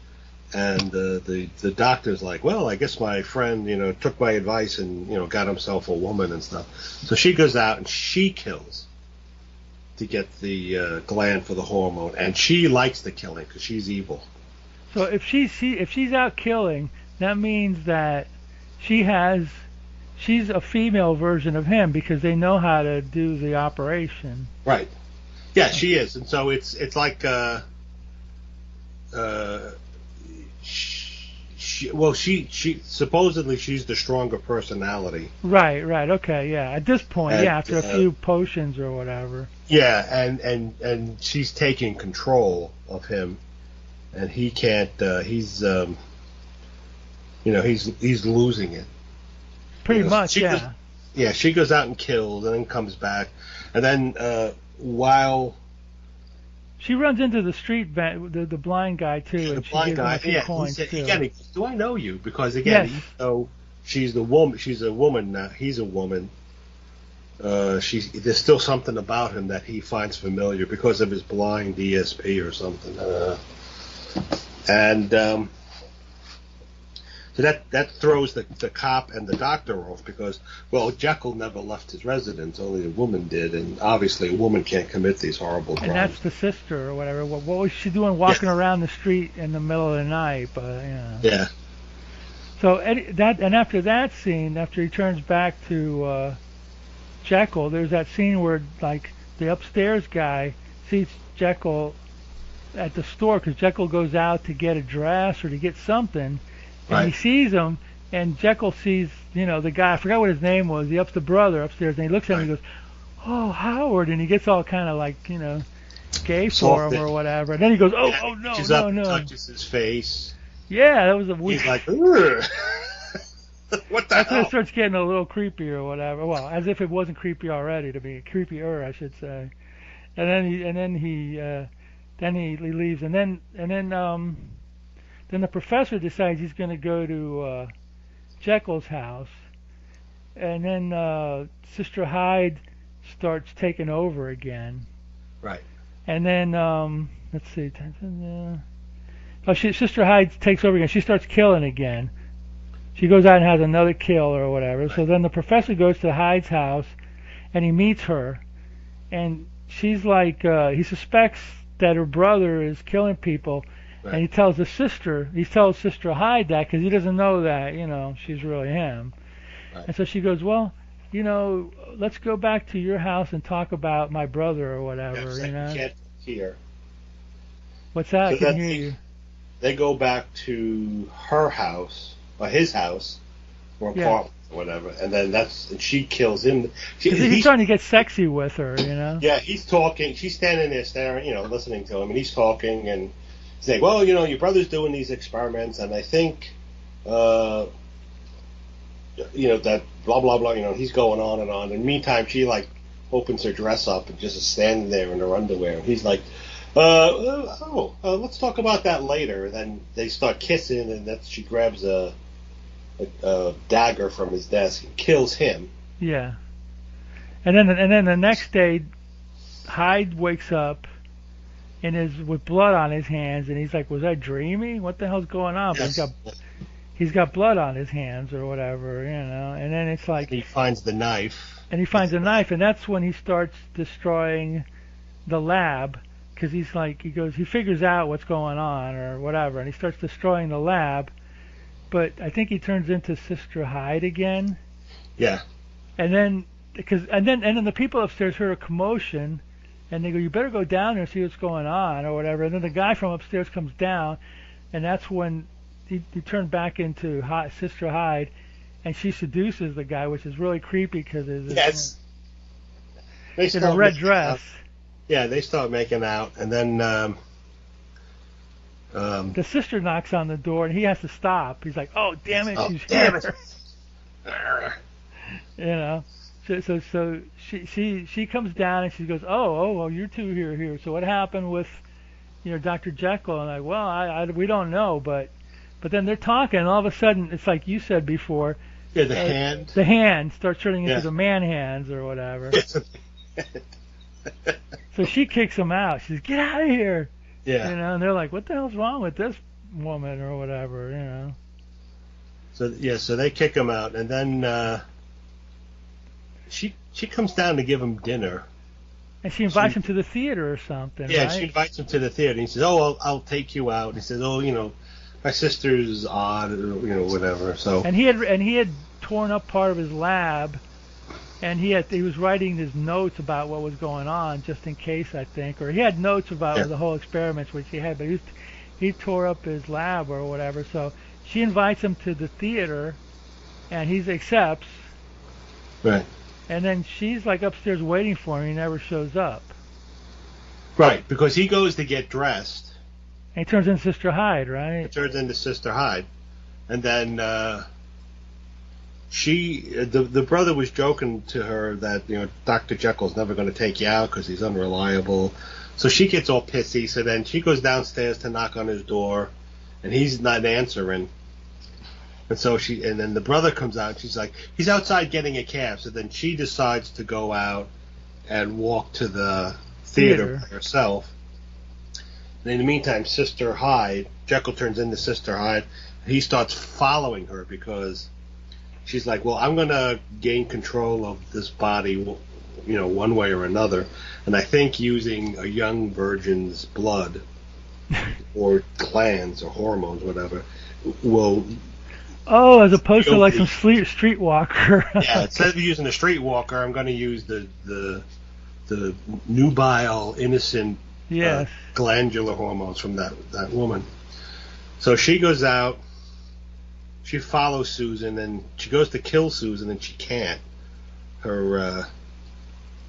and the doctor's like, "Well, I guess my friend, took my advice and, got himself a woman and stuff." So she goes out and she kills to get the gland for the hormone, and she likes the killing because she's evil. So if she's out killing, that means that she's a female version of him, because they know how to do the operation. Right. Yeah, she is, and so it's like she supposedly she's the stronger personality. Right. Okay. Yeah. At this point, after a few potions or whatever. Yeah, and she's taking control of him, and he can't. He's losing it. Pretty much, yeah. She goes out and kills, and then comes back, and then while she runs into the street the blind guy too, and she gives him a few coins too. Again, do I know you? Because again, she's a woman now. He's a woman. There's still something about him that he finds familiar because of his blind ESP or something. So that throws the cop and the doctor off, because, well, Jekyll never left his residence, only a woman did, and obviously a woman can't commit these horrible crimes. And that's the sister or whatever. What was she doing walking around the street in the middle of the night? Yeah. So after that scene, after he turns back to Jekyll, there's that scene where, like, the upstairs guy sees Jekyll at the store, because Jekyll goes out to get a dress or to get something. And he sees him, and Jekyll sees, the guy, I forgot what his name was, the brother upstairs, and he looks at him and he goes, "Oh, Howard," and he gets all kind of like, gay for him or whatever. And then he goes, "Oh, no, She's no, up, no." touches his face. Yeah, that was a weird. He's like, "Ugh." What the That's hell? when it starts getting a little creepy or whatever. Well, as if it wasn't creepy already, to be creepier, I should say. And then he leaves, and then the professor decides he's going to go to Jekyll's house, and then Sister Hyde starts taking over again. Right. And then let's see. Sister Hyde takes over again. She starts killing again. She goes out and has another kill or whatever. Right. So then the professor goes to Hyde's house, and he meets her, and she's like, he suspects that her brother is killing people. Right. And he tells Sister Hyde that, because he doesn't know that, she's really him. Right. And so she goes, "Well, let's go back to your house and talk about my brother or whatever, You can't hear. What's that? So I can hear you. They go back to her house, or his house, or apartment, or whatever, and then she kills him. He's trying to get sexy with her, Yeah, he's talking. She's standing there staring, listening to him, and he's talking, and saying, "Well, your brother's doing these experiments, and I think that blah blah blah. He's going on and on. And meantime, she like opens her dress up and just is standing there in her underwear. And he's like, let's talk about that later. And then they start kissing, and she grabs a dagger from his desk and kills him. Yeah. And then the next day, Hyde wakes up and is with blood on his hands, and he's like, "Was I dreaming? What the hell's going on?" Yes. But he's got blood on his hands or whatever, And then it's like he finds the knife. And he finds a knife, and that's when he starts destroying the lab, because he figures out what's going on or whatever, and he starts destroying the lab. But I think he turns into Sister Hyde again. Yeah. And then the people upstairs heard a commotion, and they go, "You better go down there and see what's going on," or whatever. And then the guy from upstairs comes down, and that's when he turned back into Sister Hyde, and she seduces the guy, which is really creepy because it's in a red dress. Yeah, they start making out, and then the sister knocks on the door, and he has to stop. He's like, "Oh, damn it, she's here." So she comes down and she goes, "Oh, you two here. So what happened with Dr. Jekyll?" And I'm like, "Well, we don't know, but then they're talking, and all of a sudden it's like you said before. Yeah, the hand starts turning into the man hands or whatever. So she kicks him out. She says, "Get out of here!" Yeah. And they're like, "What the hell's wrong with this woman?" or whatever. So they kick him out, and then she comes down to give him dinner. And she invites him to the theater or something. Yeah, right? She invites him to the theater. And he says, "Oh, I'll take you out." And he says, "Oh, my sister's odd, or whatever." So. And he had torn up part of his lab, and he was writing his notes about what was going on, just in case, I think, or he had notes about the whole experiments which he had, but he tore up his lab or whatever. So she invites him to the theater, and he accepts. Right. And then she's like upstairs waiting for him. He never shows up. Right, because he goes to get dressed. And he turns into Sister Hyde, right? He turns into Sister Hyde, and then the brother was joking to her that Dr. Jekyll's never going to take you out because he's unreliable. So she gets all pissy. So then she goes downstairs to knock on his door, and he's not answering. And so and then the brother comes out, and she's like, "He's outside getting a cab." So then she decides to go out and walk to the theater by herself. And in the meantime, Sister Hyde, Jekyll turns into Sister Hyde. He starts following her because she's like, "Well, I'm going to gain control of this body, one way or another. And I think using a young virgin's blood or glands or hormones, whatever, will..." Oh, as opposed to like some streetwalker. Yeah, instead of using a streetwalker, I'm going to use the nubile, innocent glandular hormones from that woman. So she goes out, she follows Susan, and she goes to kill Susan, and she can't. Her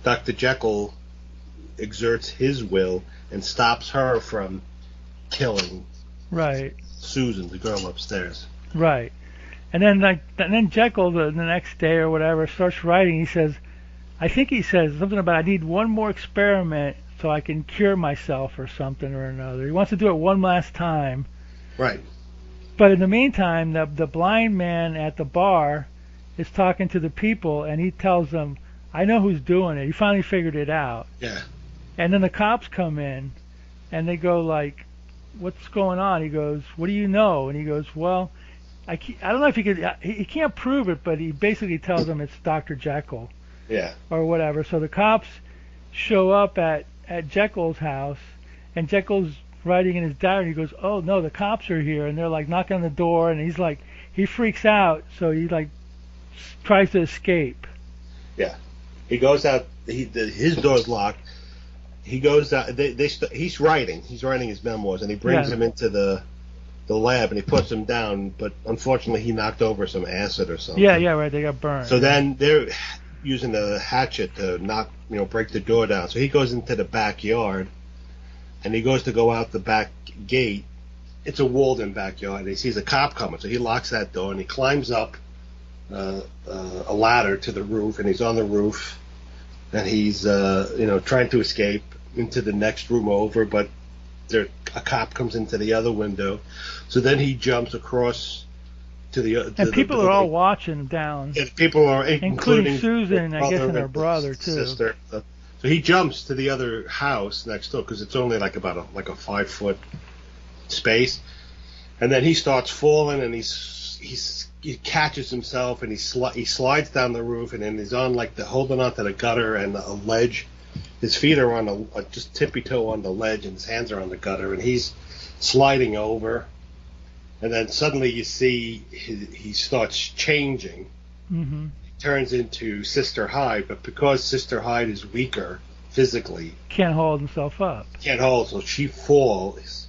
Dr. Jekyll exerts his will and stops her from killing Susan, the girl upstairs. Right. And then Jekyll the next day or whatever starts writing. He says something about, "I need one more experiment so I can cure myself," or something or another. He wants to do it one last time. Right. But in the meantime, the blind man at the bar is talking to the people, and he tells them, "I know who's doing it." He finally figured it out. Yeah. And then the cops come in, and they go like, "What's going on?" He goes, "What do you know?" And he goes, "Well, I don't know if he can't prove it, but he basically tells them it's Dr. Jekyll." Yeah. Or whatever. So the cops show up at Jekyll's house, and Jekyll's writing in his diary. He goes, "Oh no, the cops are here," and they're like knocking on the door, and he's like, he freaks out, so he like tries to escape. Yeah. He goes out. His door's locked. He goes out. He's writing his memoirs, and he brings him into the lab, and he puts him down, but unfortunately he knocked over some acid or something. Yeah, right, they got burned. So then they're using a hatchet to break the door down. So he goes into the backyard, and he goes to go out the back gate. It's a walled-in backyard, and he sees a cop coming, so he locks that door, and he climbs up a ladder to the roof, and he's on the roof, and he's trying to escape into the next room over, but a cop comes into the other window, so then he jumps across to the and people are all watching down. Yeah, people are, including Susan, I guess, and her brother too. Sister. So he jumps to the other house next door because it's only like about a 5-foot space, and then he starts falling, and he catches himself, and he slides down the roof, and then he's on holding onto the gutter and a ledge. His feet are on just tippy toe on the ledge, and his hands are on the gutter, and he's sliding over. And then suddenly you see he starts changing. Mm-hmm. He turns into Sister Hyde, but because Sister Hyde is weaker physically, can't hold himself up. So she falls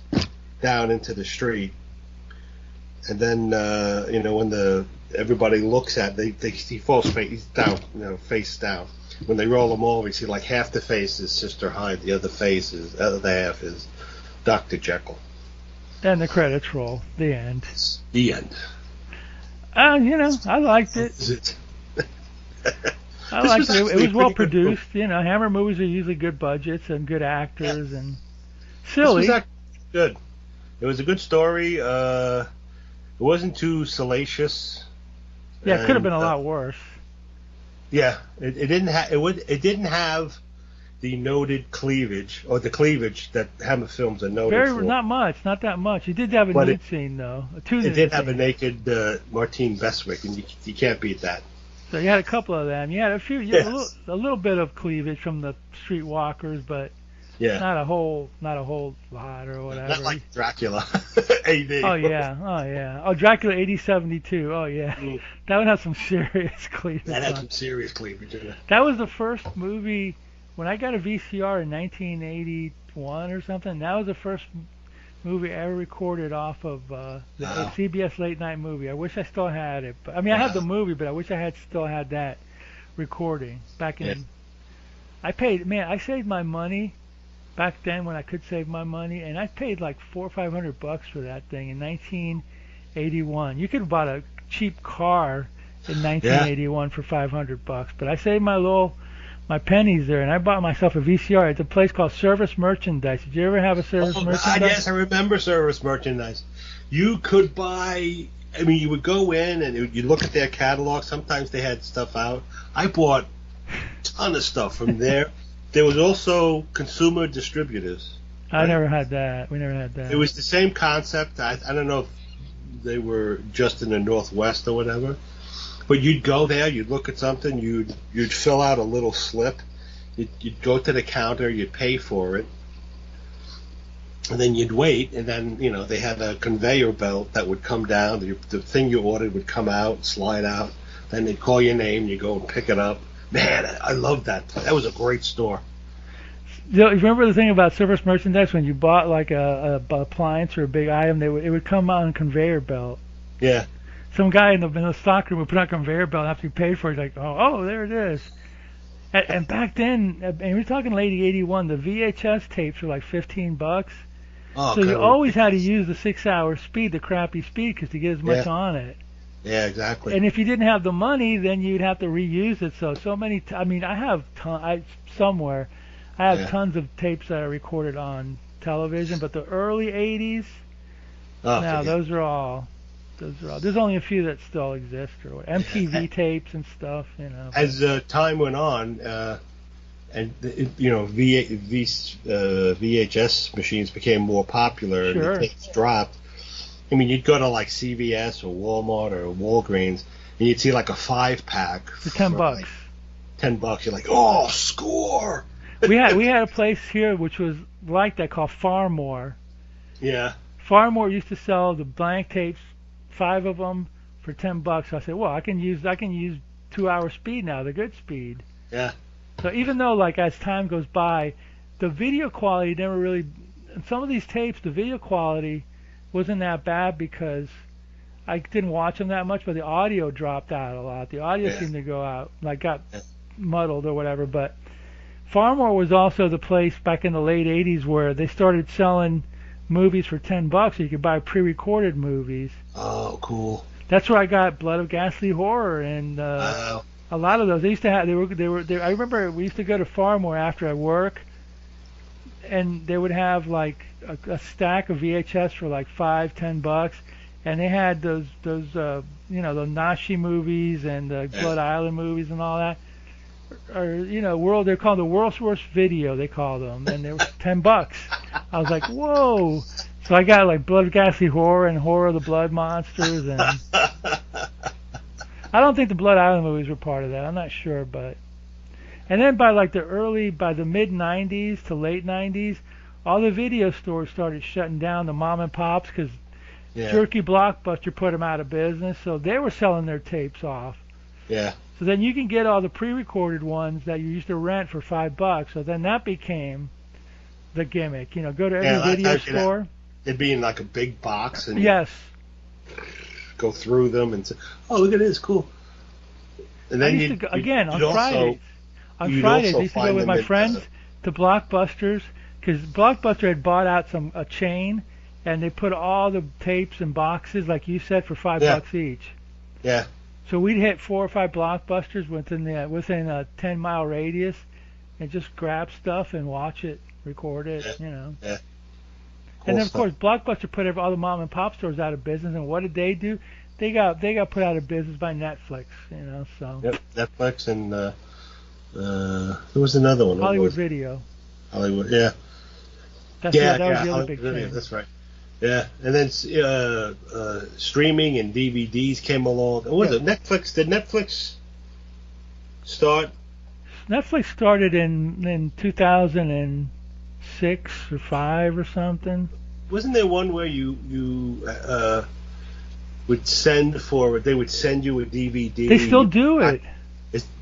down into the street. And then when everybody looks at he falls face down. When they roll him over, you see half the face is Sister Hyde, the other half is Dr. Jekyll. And the credits roll. The end. The end. I liked it. I liked it. It was well produced. Hammer movies are usually good budgets and good actors and silly. This was good. It was a good story. It wasn't too salacious. Yeah, it could have been a lot worse. Yeah, it didn't have the noted cleavage, or the cleavage that Hammer films are noted for. Not that much. It did have a nude scene, though. It did have a naked Martine Beswick, and you can't beat that. So you had a couple of them. You had a few, a little bit of cleavage from the streetwalkers, but not a whole lot or whatever. Not like Dracula, AD. Oh yeah. Oh, Dracula 8072. Oh yeah. Mm. That would have some serious cleavage. That had some serious cleavage in it. That was the first movie. When I got a VCR in 1981 or something, that was the first movie I ever recorded off of the CBS late night movie. I wish I still had it. I mean, I had the movie, but I wish I still had that recording back in. I saved my money back then when I could save my money, and I paid like $400 or $500 for that thing in 1981. You could have bought a cheap car in 1981 for $500, but I saved my pennies there, and I bought myself a VCR at a place called Service Merchandise. Did you ever have a Service Merchandise? God, yes, I remember Service Merchandise. You could buy, you would go in and you look at their catalog. Sometimes they had stuff out. I bought a ton of stuff from there. There was also consumer distributors. I never had that. We never had that. It was the same concept. I don't know if they were just in the Northwest or whatever. But you'd go there, you'd look at something, you'd fill out a little slip, you'd go to the counter, you'd pay for it, and then you'd wait, and then, they had a conveyor belt that would come down, the thing you ordered would come out, slide out, then they'd call your name, you go and pick it up. Man, I loved that place. That was a great store. You remember the thing about Service Merchandise, when you bought like a appliance or a big item, it would come on a conveyor belt. Yeah. Some guy in the stock room would put on a conveyor belt after you paid for it. Like, oh, there it is. And back then, and we're talking late '81, the VHS tapes were like $15. Oh, so you always had to use the 6-hour speed, the crappy speed, because to get as much on it. Yeah, exactly. And if you didn't have the money, then you'd have to reuse it. So many. I have tons of tapes that I recorded on television, but the early '80s, those are all. There's only a few that still exist, or MTV tapes and stuff, As time went on, and VHS machines became more popular, and the tapes dropped. You'd go to like CVS or Walmart or Walgreens, and you'd see like a 5-pack for $10. Like $10. You're like, oh, score! we had a place here which was like that called Farmore. Yeah. Farmore used to sell the blank tapes. 5 of them for $10. So I said, well, I can use 2-hour speed now, the good speed. Yeah. So even though, like, as time goes by, the video quality never really. In some of these tapes, the video quality wasn't that bad because I didn't watch them that much, but the audio dropped out a lot. The audio seemed to go out, got muddled or whatever. But Farmore was also the place back in the late '80s where they started selling movies for $10, so you could buy pre-recorded movies. Oh, cool. That's where I got Blood of Ghastly Horror and a lot of those. They used to have. They were. I remember we used to go to Farmore after work, and they would have like a stack of VHS for like $5-10, and they had those the Nashi movies and the Blood Island movies and all that. Or they're called the World's Worst Video, they call them, and they were $10. I was like, whoa! So I got like Blood of Ghastly Horror and Horror of the Blood Monsters, and I don't think the Blood Island movies were part of that. I'm not sure, but and then by the mid '90s to late '90s, all the video stores started shutting down, the mom and pops, because Jerky Blockbuster put them out of business, so they were selling their tapes off. Yeah. So then you can get all the pre-recorded ones that you used to rent for $5. So then that became the gimmick. Go to every video store. It'd be in like a big box, and yes, go through them and say, "Oh, look at this, cool." And then on Fridays. On Fridays, I used to go with my friends to Blockbusters, because Blockbuster had bought out a chain, and they put all the tapes in boxes, like you said, for $5 each. Yeah. So we'd hit 4 or 5 Blockbusters within a 10-mile radius, and just grab stuff and watch it, record it, Yeah. Cool. And then of course Blockbuster put all the mom and pop stores out of business, and what did they do? They got put out of business by Netflix, So. Yep, Netflix and there was another one. Hollywood Video. Hollywood, yeah. That was the other Hollywood big Video, thing. that's right. Yeah, and then streaming and DVDs came along. What was it? Netflix? Did Netflix start? Netflix started in 2006 or 5 or something. Wasn't there one where you would they would send you a DVD? They still do it.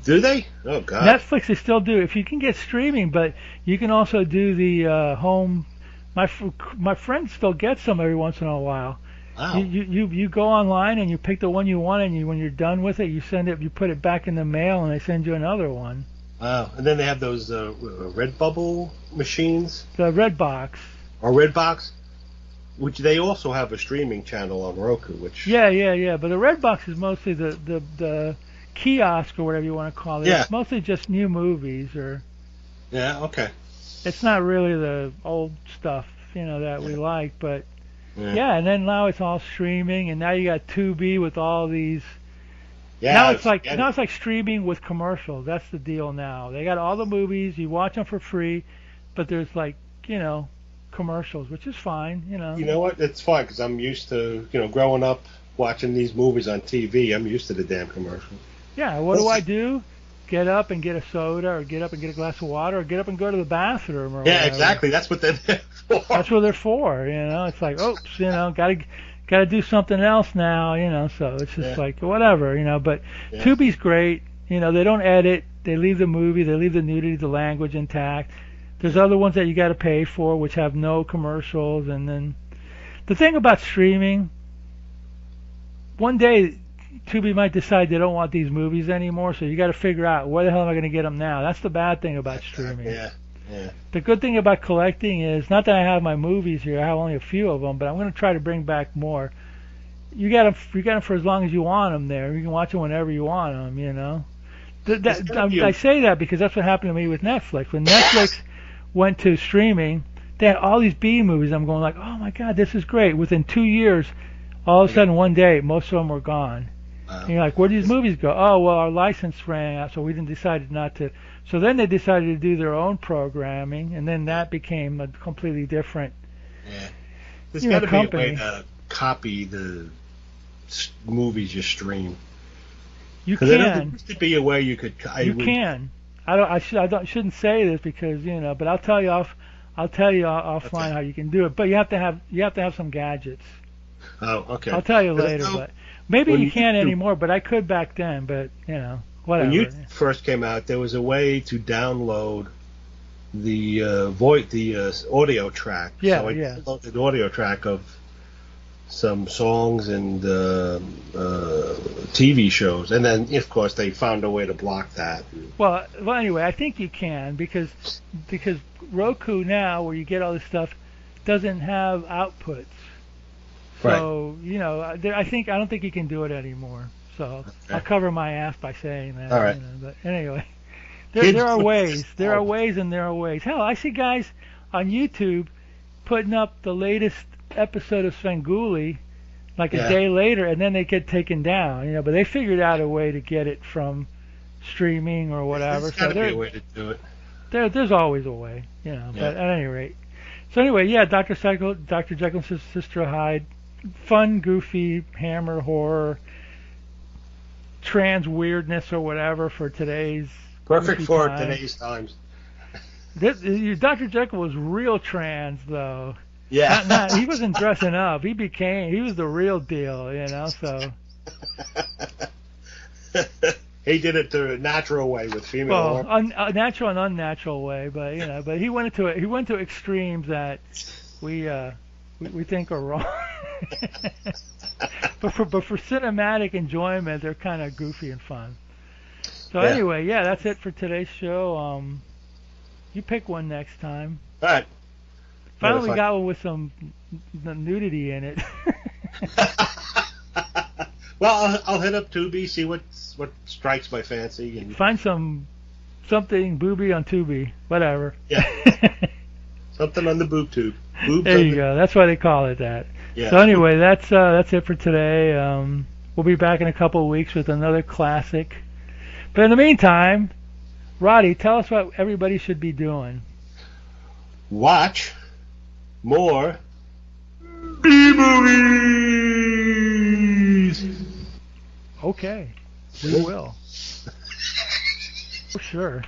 Do they? Oh God. Netflix, they still do. If you can get streaming, but you can also do the home. My friend still gets them every once in a while. Wow. You go online and you pick the one you want, and when you're done with it, you put it back in the mail, and they send you another one. Wow. And then they have those Redbubble machines. The Redbox. Or Redbox, which they also have a streaming channel on Roku. Which. Yeah. But the Redbox is mostly the kiosk or whatever you want to call it. Yeah. It's mostly just new movies or. Yeah. Okay. It's not really the old stuff, that we like, but and then now it's all streaming, and now you got Tubi with all these. Yeah. Now it's like streaming with commercials. That's the deal now. They got all the movies, you watch them for free, but there's commercials, which is fine, You know what? It's fine because I'm used to growing up watching these movies on TV. I'm used to the damn commercials. Yeah. What do I do? Get up and get a soda, or get up and get a glass of water, or get up and go to the bathroom, or whatever. Exactly. That's what they're there for. That's what they're for. It's like, oops, gotta do something else now, So it's just like whatever, But Tubi's great. They don't edit. They leave the movie. They leave the nudity, the language intact. There's other ones that you got to pay for, which have no commercials. And then the thing about streaming, one day Tubi might decide they don't want these movies anymore, so you got to figure out where the hell am I going to get them now. That's the bad thing about streaming. Yeah. The good thing about collecting is not that I have my movies here. I have only a few of them, but I'm going to try to bring back more. You got them for as long as you want them there. You can watch them whenever you want them. I say that because that's what happened to me with Netflix. When Netflix went to streaming, they had all these B movies. I'm going like, oh my God, this is great. Within 2 years, all of a sudden one day, most of them were gone. And you're like, where do these movies go? Oh, well, our license ran out, so we decided not to. So then they decided to do their own programming, and then that became a completely different. Yeah, there's got to be a way to copy the movies you stream. You can. There used to be a way you could. You can. I shouldn't say this because but I'll tell you offline how you can do it. But you have to have some gadgets. Oh, okay. I'll tell you later, but. Maybe you can't anymore, but I could back then. But whatever. When you first came out, there was a way to download the audio track. Yeah, so I downloaded the audio track of some songs and TV shows, and then of course they found a way to block that. Well, anyway, I think you can because Roku now, where you get all this stuff, doesn't have outputs. So I don't think he can do it anymore. So I'll cover my ass by saying that. All right. But anyway, there are ways. There are ways, and there are ways. Hell, I see guys on YouTube putting up the latest episode of Svengoolie like a day later, and then they get taken down. But they figured out a way to get it from streaming or whatever. There's got to be a way to do it. There's always a way, But at any rate, so anyway, Dr. Jekyll and Sister Hyde, fun, goofy, Hammer horror, trans weirdness or whatever for today's perfect for time. Today's times. Dr. Jekyll was real trans though. Yeah. He wasn't dressing up. He was the real deal, So. He did it the natural way with female. A natural and unnatural way, but he went to extremes that we think are wrong. but for cinematic enjoyment, they're kind of goofy and fun. So anyway, that's it for today's show. You pick one next time. All right. Finally got one with some nudity in it. Well, I'll hit up Tubi, see what strikes my fancy, and find something booby on Tubi, whatever. Yeah. Something on the boob tube. There you go. That's why they call it that. Yeah. So anyway, that's it for today. We'll be back in a couple of weeks with another classic. But in the meantime, Roddy, tell us what everybody should be doing. Watch more B-movies. Okay, we will. For sure.